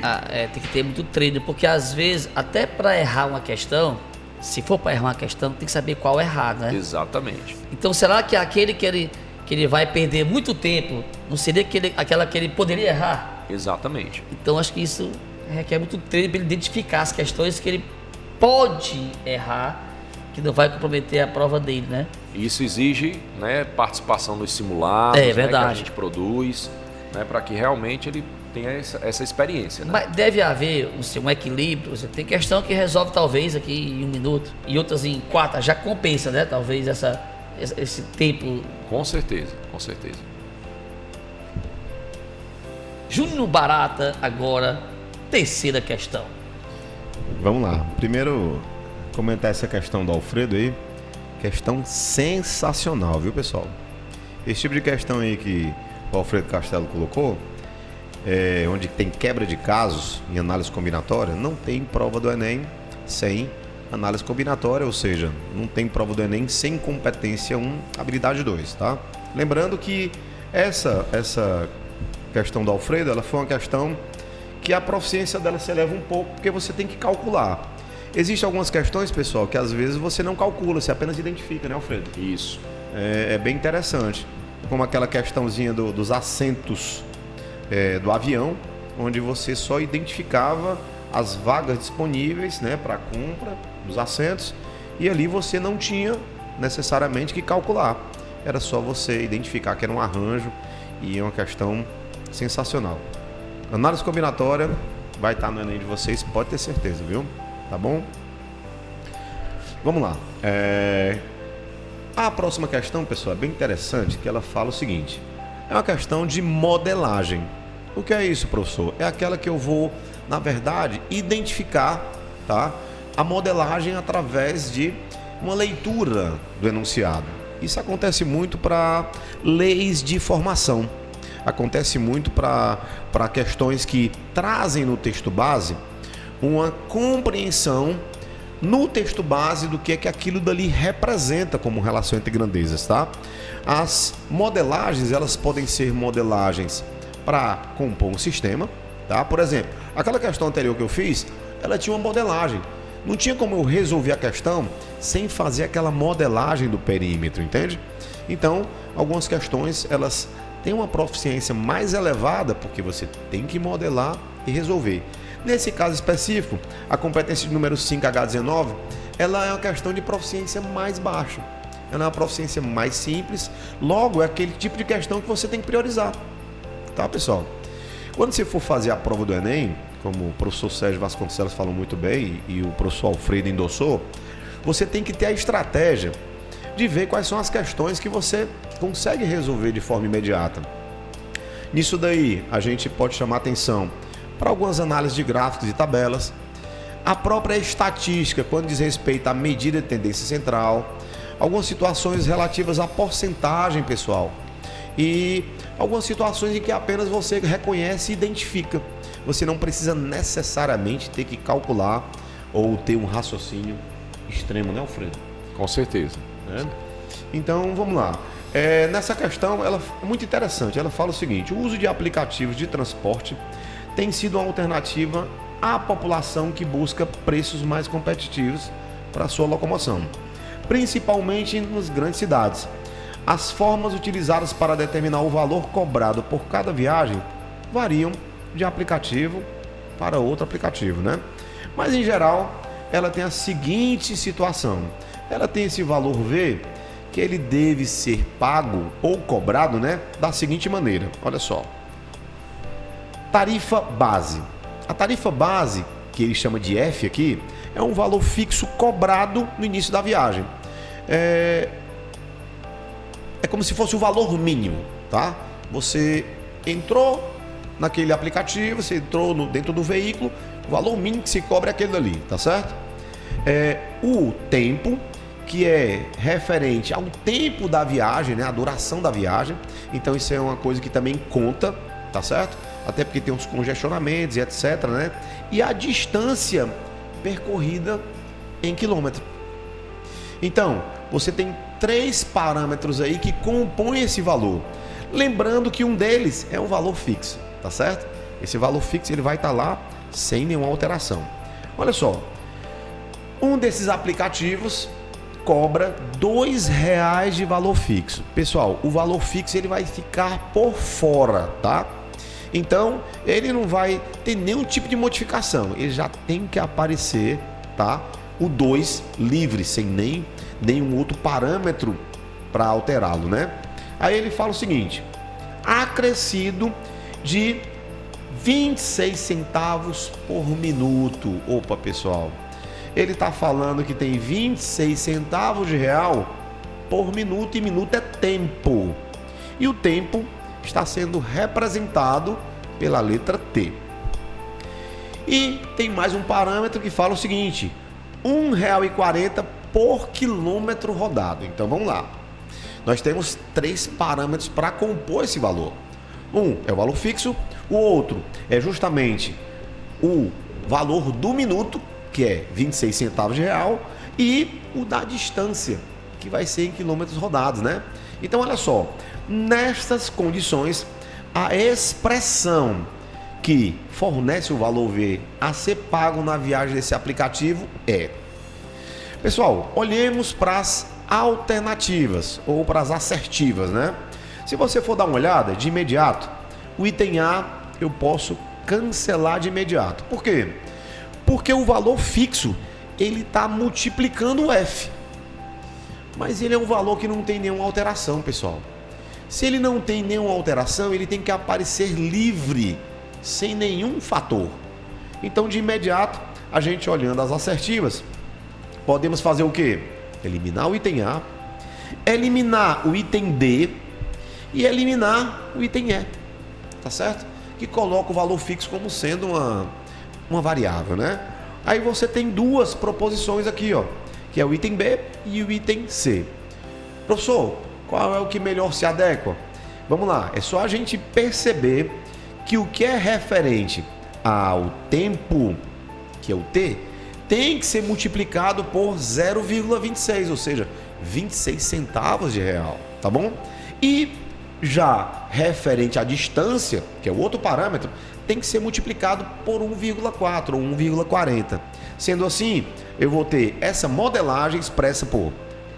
tem que ter muito treino, porque às vezes, até para errar uma questão, se for para errar uma questão, tem que saber qual errar, né? Exatamente. Então, será que aquele que ele vai perder muito tempo, não seria aquela que ele poderia errar? Exatamente. Então, acho que isso requer muito treino para ele identificar as questões que ele pode errar, que não vai comprometer a prova dele, né? Isso exige, né, participação nos simulados, verdade, né, que a gente produz, né, para que realmente ele tenha essa experiência, né? Mas deve haver um equilíbrio. Você tem questão que resolve talvez aqui em 1 minuto e outras em 4, já compensa, né? Talvez esse tempo. Com certeza, com certeza. Júnior Barata, agora, terceira questão. Vamos lá. Primeiro, comentar essa questão do Alfredo aí. Questão sensacional, viu, pessoal? Esse tipo de questão aí que o Alfredo Castelo colocou, onde tem quebra de casos em análise combinatória, não tem prova do Enem sem análise combinatória, ou seja, não tem prova do Enem sem competência 1, habilidade 2, tá? Lembrando que essa questão do Alfredo, ela foi uma questão que a proficiência dela se eleva um pouco, porque você tem que calcular. Existem algumas questões, pessoal, que às vezes você não calcula, você apenas identifica, né, Alfredo? Isso. É bem interessante, como aquela questãozinha dos assentos do avião, onde você só identificava as vagas disponíveis, né, para compra dos assentos, e ali você não tinha necessariamente que calcular, era só você identificar que era um arranjo, e é uma questão sensacional. Análise combinatória vai estar no Enem de vocês, pode ter certeza, viu? Tá bom? Vamos lá. A próxima questão, pessoal, é bem interessante, que ela fala o seguinte: é uma questão de modelagem. O que é isso, professor? É aquela que eu vou, na verdade, identificar, tá, a modelagem através de uma leitura do enunciado. Isso acontece muito para leis de formação. Acontece muito para questões que trazem no texto base uma compreensão no texto base do que é que aquilo dali representa como relação entre grandezas, tá? As modelagens, elas podem ser modelagens para compor um sistema, tá? Por exemplo, aquela questão anterior que eu fiz, ela tinha uma modelagem. Não tinha como eu resolver a questão sem fazer aquela modelagem do perímetro, entende? Então, algumas questões, elas têm uma proficiência mais elevada porque você tem que modelar e resolver. Nesse caso específico, a competência de número 5H19, ela é uma questão de proficiência mais baixa. Ela é uma proficiência mais simples, logo é aquele tipo de questão que você tem que priorizar. Tá, pessoal? Quando você for fazer a prova do Enem, como o professor Sérgio Vasconcelos falou muito bem e o professor Alfredo endossou, você tem que ter a estratégia de ver quais são as questões que você consegue resolver de forma imediata. Nisso daí, a gente pode chamar atenção para algumas análises de gráficos e tabelas, a própria estatística quando diz respeito à medida de tendência central, algumas situações relativas à porcentagem, pessoal, e algumas situações em que apenas você reconhece e identifica. Você não precisa necessariamente ter que calcular ou ter um raciocínio extremo, né, Alfredo? Com certeza. Então, vamos lá. Nessa questão, ela é muito interessante. Ela fala o seguinte: o uso de aplicativos de transporte tem sido uma alternativa à população que busca preços mais competitivos para sua locomoção, principalmente nas grandes cidades. As formas utilizadas para determinar o valor cobrado por cada viagem variam de aplicativo para outro aplicativo, né? Mas em geral, ela tem a seguinte situação: ela tem esse valor V que ele deve ser pago ou cobrado, né, da seguinte maneira. Olha só. Tarifa base. A tarifa base, que ele chama de F aqui, é um valor fixo cobrado no início da viagem. É como se fosse o valor mínimo, tá? Você entrou naquele aplicativo, você entrou dentro do veículo, o valor mínimo que se cobra é aquele ali, tá certo? O tempo, que é referente ao tempo da viagem, né? A duração da viagem. Então isso é uma coisa que também conta, tá certo? Até porque tem uns congestionamentos e etc, né? E a distância percorrida em quilômetro. Então, você tem 3 parâmetros aí que compõem esse valor. Lembrando que um deles é um valor fixo, tá certo? Esse valor fixo ele vai estar lá sem nenhuma alteração. Olha só, um desses aplicativos cobra R$2 de valor fixo. Pessoal, o valor fixo ele vai ficar por fora, tá? Então, ele não vai ter nenhum tipo de modificação. Ele já tem que aparecer, tá? O 2 livre, sem nenhum outro parâmetro para alterá-lo, né? Aí ele fala o seguinte: acrescido de 26 centavos por minuto. Opa, pessoal, ele está falando que tem 26 centavos de real por minuto, e minuto é tempo. E o tempo está sendo representado pela letra T. E tem mais um parâmetro que fala o seguinte: R$1,40 por quilômetro rodado. Então vamos lá. Nós temos 3 parâmetros para compor esse valor. Um é o valor fixo, o outro é justamente o valor do minuto, que é 26 centavos de real, e o da distância, que vai ser em quilômetros rodados, né? Então olha só, nestas condições, a expressão que fornece o valor V a ser pago na viagem desse aplicativo é... Pessoal, olhemos para as alternativas ou para as assertivas, né? Se você for dar uma olhada de imediato, o item A eu posso cancelar de imediato. Por quê? Porque o valor fixo ele está multiplicando o F, mas ele é um valor que não tem nenhuma alteração, pessoal. Se ele não tem nenhuma alteração, ele tem que aparecer livre, sem nenhum fator. Então, de imediato, a gente olhando as assertivas, podemos fazer o quê? Eliminar o item A, eliminar o item D e eliminar o item E, tá certo? Que coloca o valor fixo como sendo uma variável, né? Aí você tem 2 proposições aqui, ó, que é o item B e o item C. Professor, qual é o que melhor se adequa? Vamos lá, é só a gente perceber que o que é referente ao tempo, que é o T, tem que ser multiplicado por 0,26, ou seja, 26 centavos de real, tá bom? E já referente à distância, que é o outro parâmetro, tem que ser multiplicado por 1,4 ou 1,40. Sendo assim, eu vou ter essa modelagem expressa por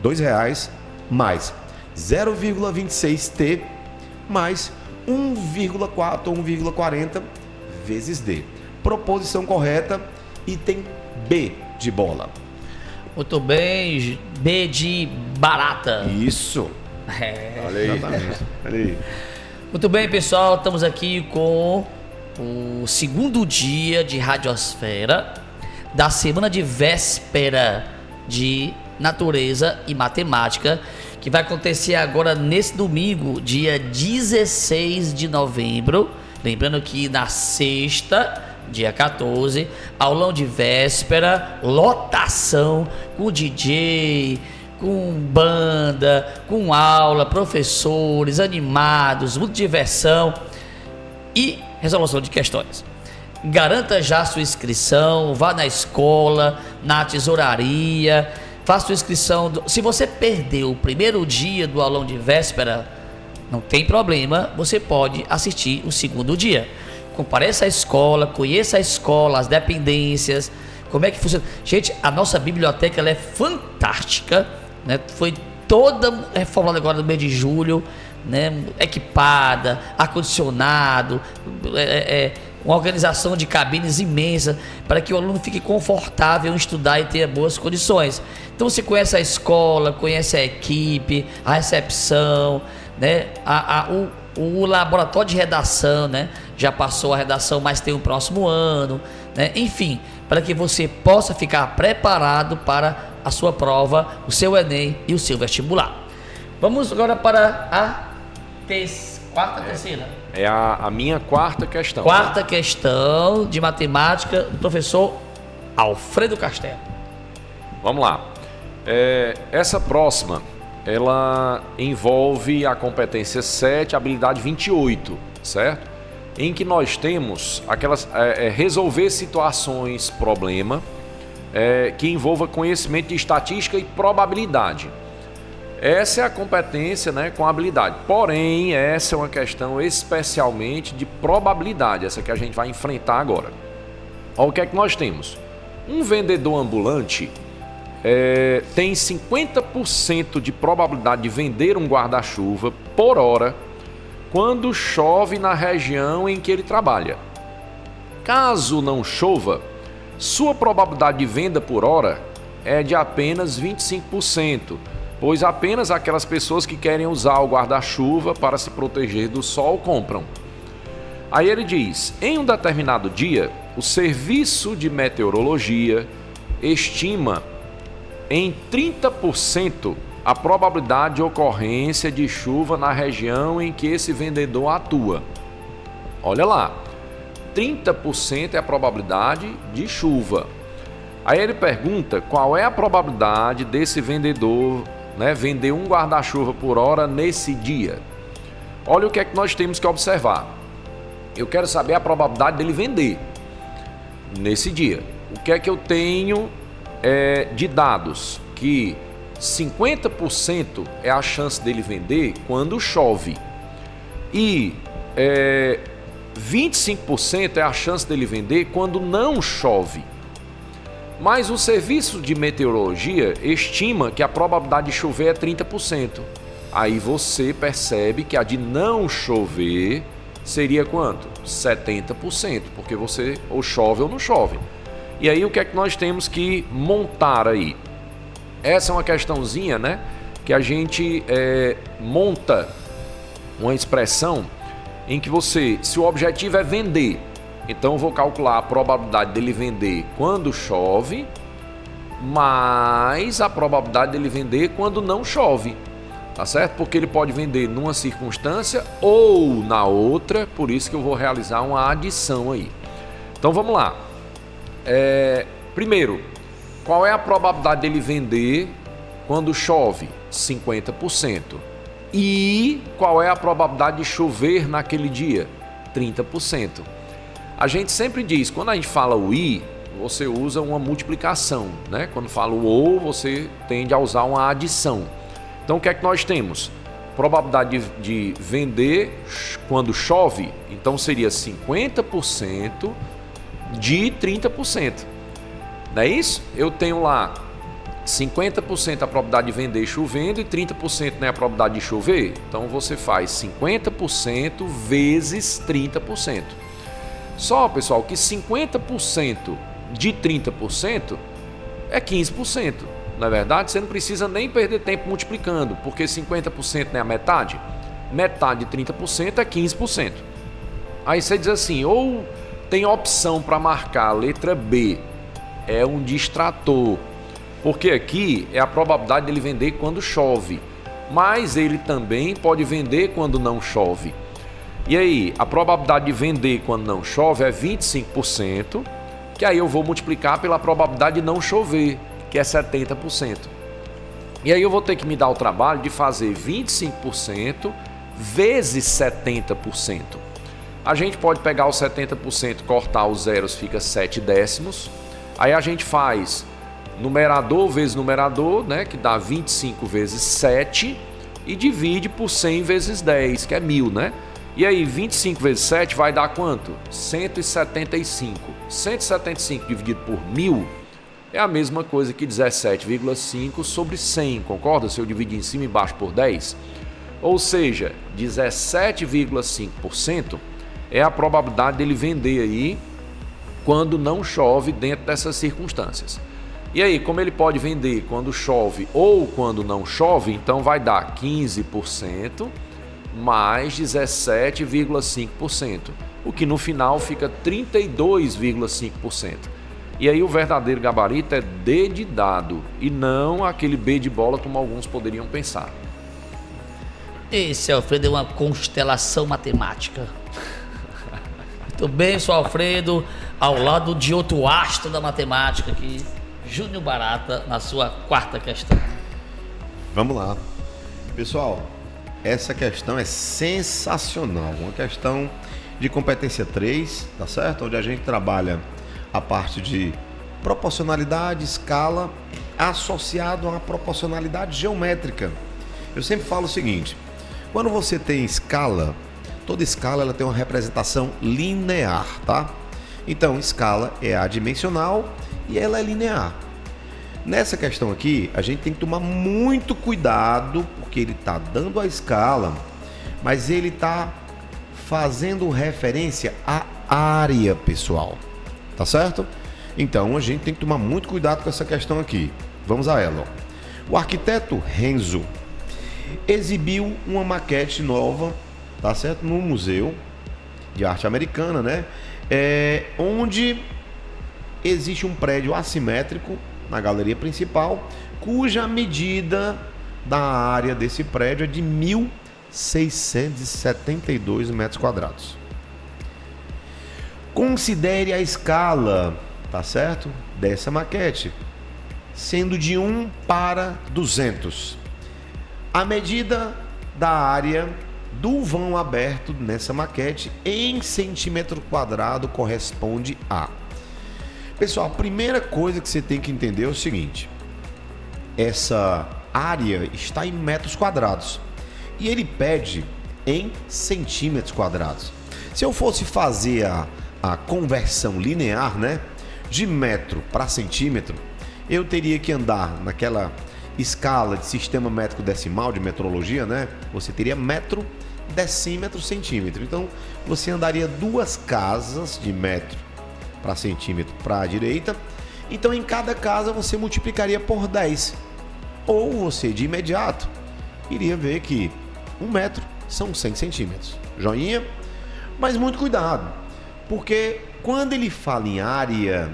R$2 mais 0,26T mais 1,4 ou 1,40 vezes D. Proposição correta, item B de bola. Muito bem, B de barata. Isso. Olha aí. Exatamente. Olha aí. Muito bem, pessoal, estamos aqui com o segundo dia de Radiosfera da semana de véspera de Natureza e Matemática, que vai acontecer agora nesse domingo, dia 16 de novembro. Lembrando que na sexta, dia 14, aulão de véspera, lotação com DJ, com banda, com aula, professores animados, muita diversão e resolução de questões. Garanta já sua inscrição, vá na escola, na tesouraria, faça sua inscrição. Se você perdeu o primeiro dia do aulão de véspera, não tem problema, você pode assistir o segundo dia. Compareça à escola, conheça a escola, as dependências, como é que funciona. Gente, a nossa biblioteca ela é fantástica, né? Foi toda reformada agora no mês de julho, né? Equipada, ar-condicionado, uma organização de cabines imensa para que o aluno fique confortável em estudar e ter boas condições. Então você conhece a escola, conhece a equipe, a recepção, né? O laboratório de redação, né? Já passou a redação, mas tem o próximo ano, né? Enfim, para que você possa ficar preparado para a sua prova, o seu Enem e o seu vestibular. Vamos agora para a terceira. É a minha quarta questão. Quarta questão de matemática do professor Alfredo Castelo. Vamos lá. Essa próxima, ela envolve a competência 7, habilidade 28, certo? Em que nós temos aquelas resolver situações, problema, que envolva conhecimento de estatística e probabilidade. Essa é a competência, né, com habilidade. Porém, essa é uma questão especialmente de probabilidade, essa que a gente vai enfrentar agora. Olha o que é que nós temos. Um vendedor ambulante tem 50% de probabilidade de vender um guarda-chuva por hora quando chove na região em que ele trabalha. Caso não chova, sua probabilidade de venda por hora é de apenas 25%, pois apenas aquelas pessoas que querem usar o guarda-chuva para se proteger do sol compram. Aí ele diz, em um determinado dia, o serviço de meteorologia estima em 30% a probabilidade de ocorrência de chuva na região em que esse vendedor atua. Olha lá, 30% é a probabilidade de chuva. Aí ele pergunta qual é a probabilidade desse vendedor, né, vender um guarda-chuva por hora nesse dia. Olha o que é que nós temos que observar. Eu quero saber a probabilidade dele vender nesse dia. O que é que eu tenho de dados? Que 50% é a chance dele vender quando chove e 25% é a chance dele vender quando não chove. Mas o serviço de meteorologia estima que a probabilidade de chover é 30%. Aí você percebe que a de não chover seria quanto? 70%, porque você ou chove ou não chove. E aí o que é que nós temos que montar aí? Essa é uma questãozinha, né? Que a gente monta uma expressão em que você, se o objetivo é vender, então eu vou calcular a probabilidade dele vender quando chove, mais a probabilidade dele vender quando não chove, tá certo? Porque ele pode vender numa circunstância ou na outra, por isso que eu vou realizar uma adição aí. Então vamos lá. Primeiro, qual é a probabilidade dele vender quando chove? 50%. E qual é a probabilidade de chover naquele dia? 30%. A gente sempre diz, quando a gente fala o I, você usa uma multiplicação, né? Quando fala o ou, você tende a usar uma adição. Então o que é que nós temos? Probabilidade de vender quando chove, então seria 50% de 30%. Não é isso? Eu tenho lá 50% a probabilidade de vender chovendo e 30% né, a probabilidade de chover. Então você faz 50% vezes 30%. Só, pessoal, que 50% de 30% é 15%. Na verdade, você não precisa nem perder tempo multiplicando, porque 50% não é a metade. Metade de 30% é 15%. Aí você diz assim, ou tem opção para marcar a letra B, é um distrator, porque aqui é a probabilidade dele vender quando chove, mas ele também pode vender quando não chove. E aí, a probabilidade de vender quando não chove é 25%, que aí eu vou multiplicar pela probabilidade de não chover, que é 70%. E aí eu vou ter que me dar o trabalho de fazer 25% vezes 70%. A gente pode pegar os 70%, cortar os zeros, fica 7 décimos. Aí a gente faz numerador vezes numerador, né, que dá 25 vezes 7, e divide por 100 vezes 10, que é 1000, né? E aí 25 vezes 7 vai dar quanto? 175. 175 dividido por 1000 é a mesma coisa que 17,5 sobre 100, concorda? Se eu dividir em cima e embaixo por 10. Ou seja, 17,5% é a probabilidade dele vender aí quando não chove dentro dessas circunstâncias. E aí, como ele pode vender quando chove ou quando não chove, então vai dar 15% mais 17,5%, o que no final fica 32,5%. E aí o verdadeiro gabarito é D de dado e não aquele B de bola como alguns poderiam pensar. Esse Alfredo é uma constelação matemática. Muito bem, sou Alfredo, ao lado de outro astro da matemática aqui, Júnior Barata, na sua quarta questão. Vamos lá. Pessoal, essa questão é sensacional. Uma questão de competência 3, tá certo? Onde a gente trabalha a parte de proporcionalidade, escala, associado a uma proporcionalidade geométrica. Eu sempre falo o seguinte, quando você tem escala, toda escala ela tem uma representação linear, tá? Então, escala é adimensional e ela é linear. Nessa questão aqui, a gente tem que tomar muito cuidado, porque ele está dando a escala, mas ele está fazendo referência à área, pessoal. Tá certo? Então, a gente tem que tomar muito cuidado com essa questão aqui. Vamos a ela. O arquiteto Renzo exibiu uma maquete nova, tá certo? No Museu de Arte Americana, né? Onde existe um prédio assimétrico na galeria principal, cuja medida da área desse prédio é de 1.672 metros quadrados. Considere a escala, tá certo? Dessa maquete, sendo de 1 para 200. A medida da área do vão aberto nessa maquete em centímetro quadrado corresponde a... Pessoal, a primeira coisa que você tem que entender é o seguinte. Essa área está em metros quadrados e ele pede em centímetros quadrados. Se eu fosse fazer a conversão linear, né, de metro para centímetro, eu teria que andar naquela escala de sistema métrico decimal de metrologia, né? Você teria metro, decímetro, centímetro. Então, você andaria 2 casas de metro para centímetro para a direita. Então, em cada casa você multiplicaria por 10. Ou você, de imediato, iria ver que 1 metro são 100 centímetros. Joinha? Mas muito cuidado, porque quando ele fala em área,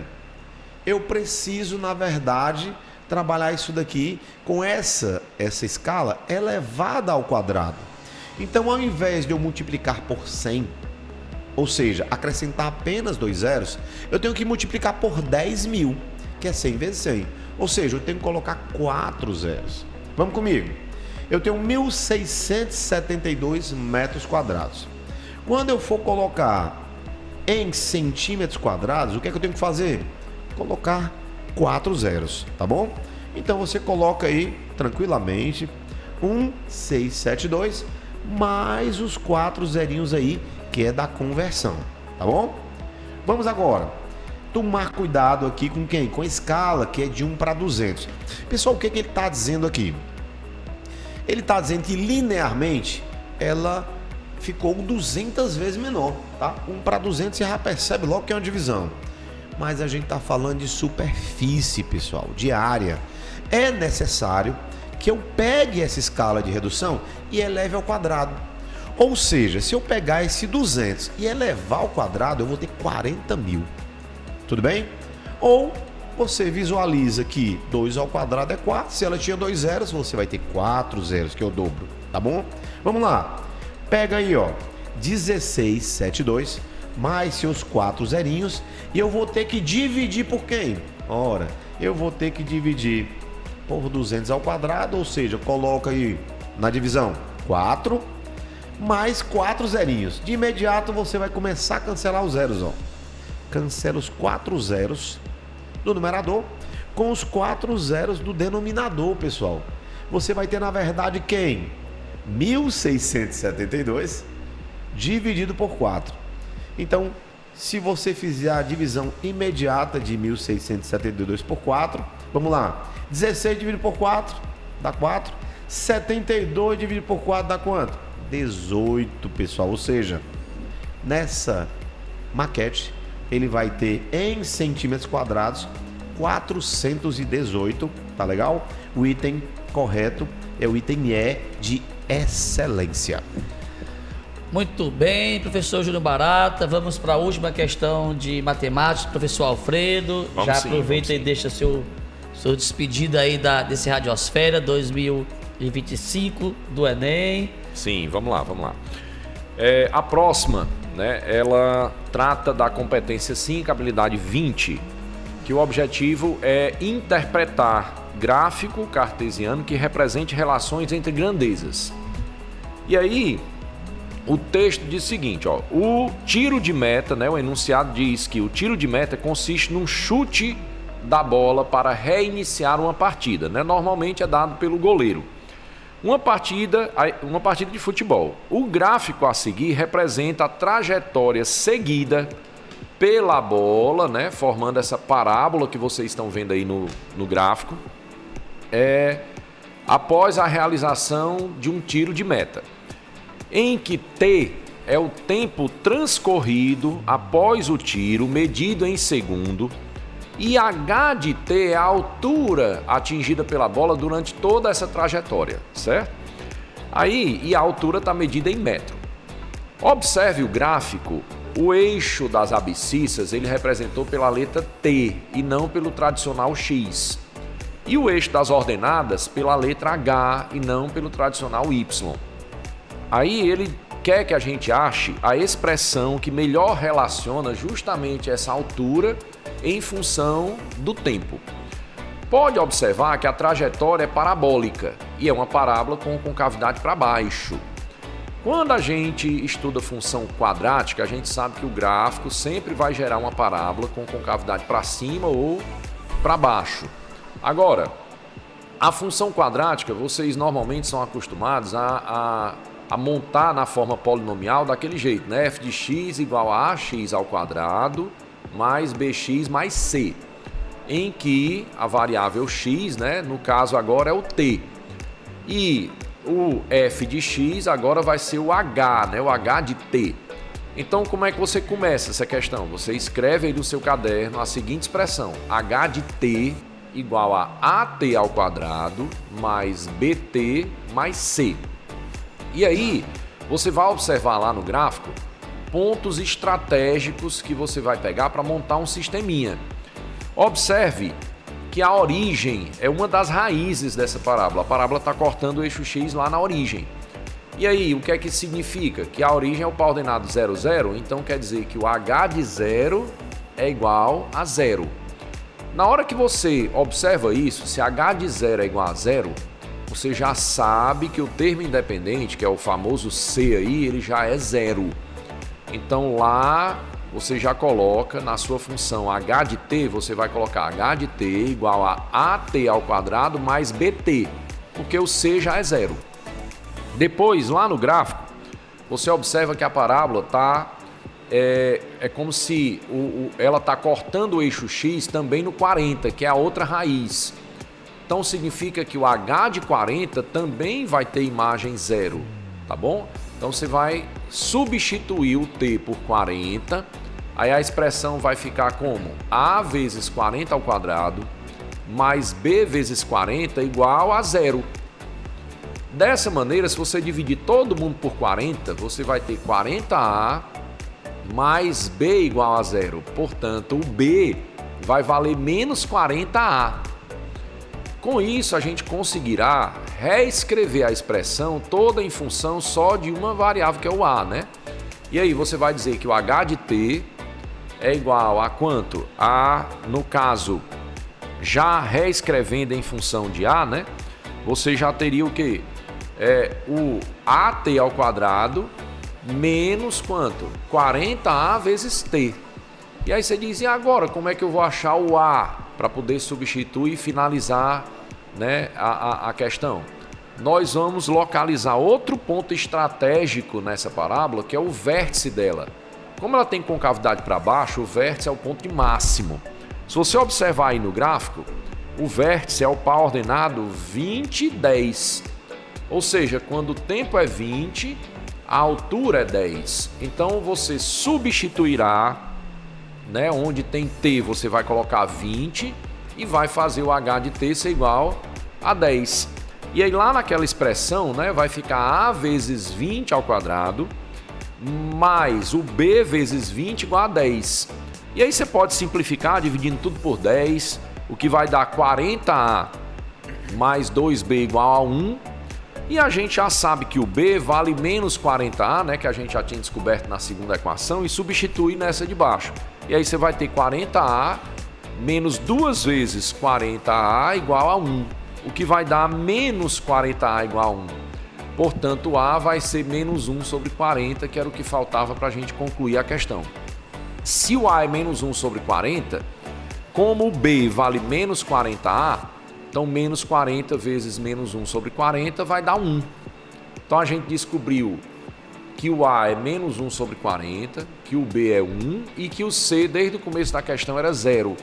eu preciso, na verdade, trabalhar isso daqui com essa escala elevada ao quadrado. Então, ao invés de eu multiplicar por 100, ou seja, acrescentar apenas 2 zeros, eu tenho que multiplicar por 10.000, que é 100 vezes 100. Ou seja, eu tenho que colocar 4 zeros. Vamos comigo. Eu tenho 1.672 metros quadrados. Quando eu for colocar em centímetros quadrados, o que é que eu tenho que fazer? Colocar 4 zeros, tá bom? Então você coloca aí tranquilamente 1.672 mais os 4 zerinhos aí, que é da conversão, tá bom? Vamos agora tomar cuidado aqui com quem? Com a escala, que é de 1 para 200. Pessoal, o que ele está dizendo aqui? Ele está dizendo que linearmente ela ficou 200 vezes menor, tá? 1 para 200 você já percebe logo que é uma divisão. Mas a gente está falando de superfície, pessoal, de área. É necessário que eu pegue essa escala de redução e eleve ao quadrado. Ou seja, se eu pegar esse 200 e elevar ao quadrado, eu vou ter 40 mil. Tudo bem? Ou você visualiza que 2 ao quadrado é 4. Se ela tinha 2 zeros, você vai ter 4 zeros, que é o dobro. Tá bom? Vamos lá. Pega aí, ó, 1672 mais seus 4 zerinhos. E eu vou ter que dividir por quem? Ora, eu vou ter que dividir por 200 ao quadrado. Ou seja, coloca aí na divisão 4 mais 4 zerinhos. De imediato você vai começar a cancelar os zeros, ó. Cancela os 4 zeros do numerador com os 4 zeros do denominador, pessoal. Você vai ter, na verdade, quem? 1.672 dividido por 4. Então, se você fizer a divisão imediata de 1.672 por 4, vamos lá. 16 dividido por 4 dá 4. 72 dividido por 4 dá quanto? 18, pessoal. Ou seja, nessa maquete, ele vai ter em centímetros quadrados 418, tá legal? O item correto é o item E de excelência. Muito bem, professor Júnior Barata. Vamos para a última questão de matemática, professor Alfredo. Já aproveita e deixa seu despedida aí desse Radiosfera 2025 do Enem. Sim, vamos lá. A próxima, né, ela trata da competência 5, habilidade 20, que o objetivo é interpretar gráfico cartesiano que represente relações entre grandezas. E aí, o texto diz o seguinte, ó, o tiro de meta, né, o enunciado diz que o tiro de meta consiste num chute da bola para reiniciar uma partida, né? Normalmente é dado pelo goleiro. Uma partida de futebol. O gráfico a seguir representa a trajetória seguida pela bola, né, formando essa parábola que vocês estão vendo aí no gráfico, após a realização de um tiro de meta, em que T é o tempo transcorrido após o tiro, medido em segundo, e H de T é a altura atingida pela bola durante toda essa trajetória, certo? Aí, e a altura está medida em metro. Observe o gráfico, o eixo das abscissas ele representou pela letra T e não pelo tradicional X. E o eixo das ordenadas pela letra H e não pelo tradicional Y. Aí ele quer que a gente ache a expressão que melhor relaciona justamente essa altura em função do tempo. Pode observar que a trajetória é parabólica e é uma parábola com concavidade para baixo. Quando a gente estuda função quadrática, a gente sabe que o gráfico sempre vai gerar uma parábola com concavidade para cima ou para baixo. Agora, a função quadrática, vocês normalmente são acostumados a montar na forma polinomial daquele jeito, né? F de x igual a ax ao quadrado mais bx mais c, em que a variável x, né, no caso agora é o t, e o f de x agora vai ser o h, né, o h de t. Então, como é que você começa essa questão? Você escreve aí no seu caderno a seguinte expressão: h de t igual a at ao quadrado mais bt mais c. E aí, você vai observar lá no gráfico pontos estratégicos que você vai pegar para montar um sisteminha. Observe que a origem é uma das raízes dessa parábola. A parábola está cortando o eixo X lá na origem. E aí, o que é que significa? Que a origem é o par ordenado 0, 0, então quer dizer que o h de 0 é igual a 0. Na hora que você observa isso, se h de 0 é igual a 0, você já sabe que o termo independente, que é o famoso C aí, ele já é 0. Então lá você já coloca na sua função h de t, você vai colocar h de t igual a at ao quadrado mais bt, porque o C já é 0. Depois, lá no gráfico, você observa que a parábola está... É como se ela está cortando o eixo X também no 40, que é a outra raiz. Então significa que o h de 40 também vai ter imagem 0, tá bom? Então você vai substituir o t por 40, aí a expressão vai ficar como a vezes 40 ao quadrado mais b vezes 40 igual a 0. Dessa maneira, se você dividir todo mundo por 40, você vai ter 40a mais b igual a 0. Portanto, o b vai valer menos 40a. Com isso, a gente conseguirá reescrever a expressão toda em função só de uma variável, que é o a, né? E aí você vai dizer que o h de t é igual a quanto? A, no caso, já reescrevendo em função de a, né? Você já teria o quê? O at ao quadrado menos quanto? 40a vezes t. E aí você diz, e agora como é que eu vou achar o a para poder substituir e finalizar, né, a questão? Nós vamos localizar outro ponto estratégico nessa parábola, que é o vértice dela. Como ela tem concavidade para baixo, o vértice é o ponto de máximo. Se você observar aí no gráfico, o vértice é o par ordenado 20, 10. Ou seja, quando o tempo é 20, a altura é 10. Então você substituirá, né, onde tem t você vai colocar 20 e vai fazer o h de t ser igual a 10. E aí lá naquela expressão, né, vai ficar a vezes 20 ao quadrado mais o b vezes 20 igual a 10. E aí você pode simplificar dividindo tudo por 10, o que vai dar 40a mais 2b igual a 1. E a gente já sabe que o b vale menos 40a, né, que a gente já tinha descoberto na segunda equação, e substitui nessa de baixo. E aí você vai ter 40a menos 2 vezes 40a igual a 1, o que vai dar menos 40a igual a 1. Portanto, a vai ser menos 1 sobre 40, que era o que faltava para a gente concluir a questão. Se o a é menos 1 sobre 40, como o b vale menos 40a, então, menos 40 vezes menos 1 sobre 40 vai dar 1. Então, a gente descobriu que o A é menos 1 sobre 40, que o B é 1 e que o C, desde o começo da questão, era 0.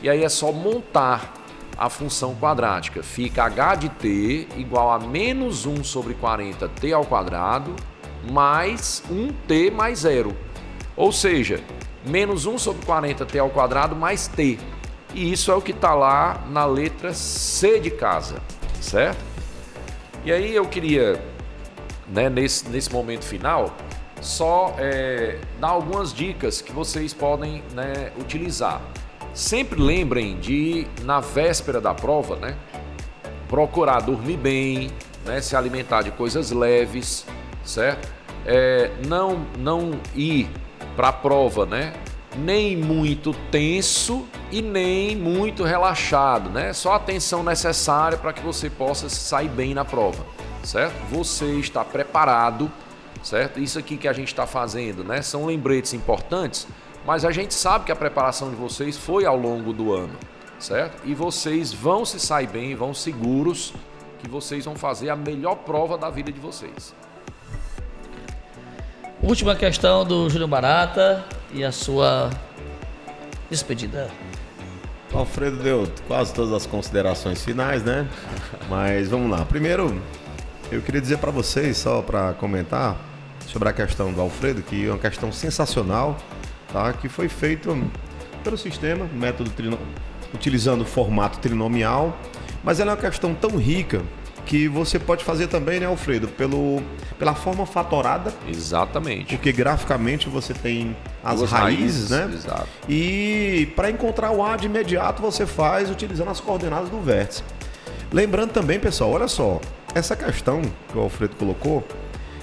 E aí é só montar a função quadrática. Fica h de t igual a menos 1 sobre 40t ao quadrado mais 1t mais 0. Ou seja, menos 1 sobre 40t ao quadrado mais t. E isso é o que está lá na letra C de casa, certo? E aí eu queria, né, nesse momento final, só dar algumas dicas que vocês podem, né, utilizar. Sempre lembrem de, na véspera da prova, né, procurar dormir bem, né, se alimentar de coisas leves, certo? Não ir para a prova, né, nem muito tenso e nem muito relaxado, né? Só a atenção necessária para que você possa sair bem na prova, certo? Você está preparado, certo? Isso aqui que a gente está fazendo, né, são lembretes importantes, mas a gente sabe que a preparação de vocês foi ao longo do ano, certo? E vocês vão se sair bem, vão seguros que vocês vão fazer a melhor prova da vida de vocês. Última questão do Júnior Barata e a sua despedida. O Alfredo deu quase todas as considerações finais, né? Mas vamos lá. Primeiro, eu queria dizer para vocês, só para comentar sobre a questão do Alfredo, que é uma questão sensacional, tá? Que foi feito pelo sistema, método utilizando o formato trinomial, mas ela é uma questão tão rica que você pode fazer também, né, Alfredo, pela forma fatorada. Exatamente. Porque graficamente você tem as duas raízes, né? Exato. E para encontrar o A de imediato você faz utilizando as coordenadas do vértice. Lembrando também, pessoal, olha só, essa questão que o Alfredo colocou,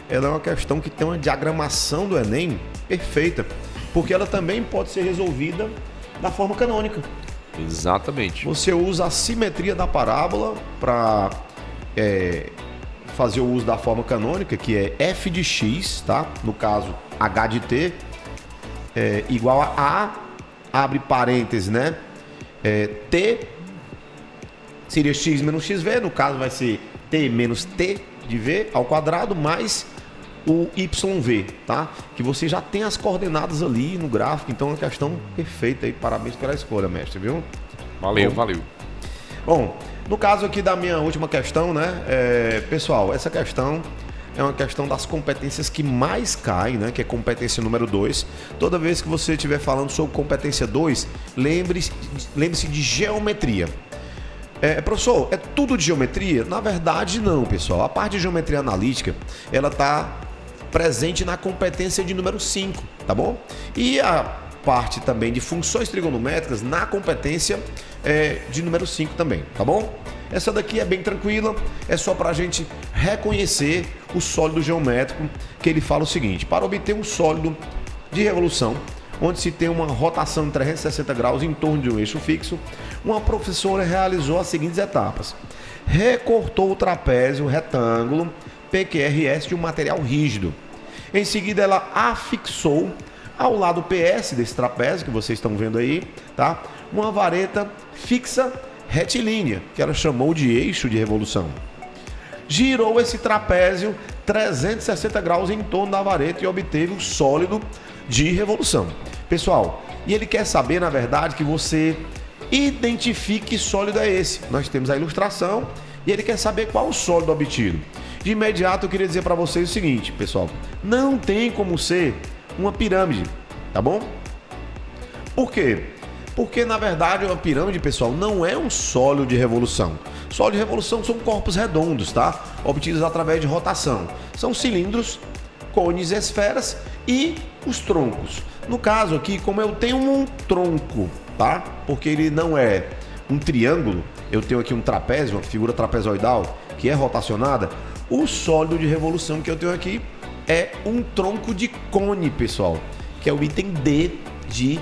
ela é uma questão que tem uma diagramação do Enem perfeita, porque ela também pode ser resolvida da forma canônica. Exatamente. Você usa a simetria da parábola para fazer o uso da forma canônica, que é f de x, tá? No caso, h de t igual a abre parênteses, né? T seria x menos xv, no caso vai ser t menos t de v ao quadrado mais o YV, tá? Que você já tem as coordenadas ali no gráfico, então é uma questão perfeita aí. Parabéns pela escolha, mestre, viu? Valeu, valeu. Bom, no caso aqui da minha última questão, né? Pessoal, essa questão é uma questão das competências que mais cai, né? Que é competência número 2. Toda vez que você estiver falando sobre competência 2, lembre-se de geometria. Professor, é tudo de geometria? Na verdade, não, pessoal. A parte de geometria analítica, ela está presente na competência de número 5, tá bom? E a parte também de funções trigonométricas na competência de número 5 também, tá bom? Essa daqui é bem tranquila, é só para a gente reconhecer o sólido geométrico, que ele fala o seguinte: para obter um sólido de revolução, onde se tem uma rotação de 360 graus em torno de um eixo fixo, uma professora realizou as seguintes etapas. Recortou o trapézio retângulo PQRS de um material rígido. Em seguida, ela afixou ao lado PS desse trapézio, que vocês estão vendo aí, tá? Uma vareta fixa retilínea, que ela chamou de eixo de revolução. Girou esse trapézio 360 graus em torno da vareta e obteve o sólido de revolução. Pessoal, e ele quer saber, na verdade, que você identifique que sólido é esse. Nós temos a ilustração e ele quer saber qual o sólido obtido. De imediato, eu queria dizer para vocês o seguinte, pessoal: não tem como ser uma pirâmide, tá bom? Por quê? Porque, na verdade, uma pirâmide, pessoal, não é um sólido de revolução. Sólido de revolução são corpos redondos, tá? Obtidos através de rotação. São cilindros, cones, esferas e os troncos. No caso aqui, como eu tenho um tronco, tá? Porque ele não é um triângulo, eu tenho aqui um trapézio, uma figura trapezoidal que é rotacionada. O sólido de revolução que eu tenho aqui é um tronco de cone, pessoal, que é o item D de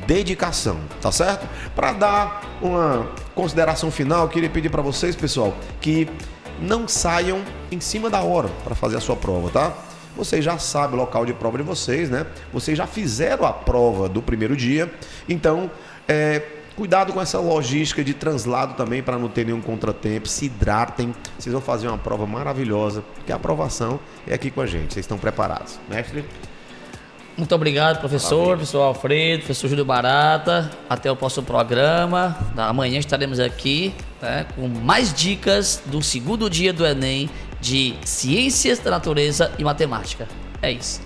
dedicação, tá certo? Para dar uma consideração final, eu queria pedir para vocês, pessoal, que não saiam em cima da hora para fazer a sua prova, tá? Vocês já sabem o local de prova de vocês, né? Vocês já fizeram a prova do primeiro dia, então cuidado com essa logística de translado também para não ter nenhum contratempo. Se hidratem, vocês vão fazer uma prova maravilhosa, porque a aprovação é aqui com a gente. Vocês estão preparados, mestre? Muito obrigado, professor Alfredo, professor Júlio Barata. Até o próximo programa. Amanhã estaremos aqui, né, com mais dicas do segundo dia do Enem de Ciências da Natureza e Matemática. É isso.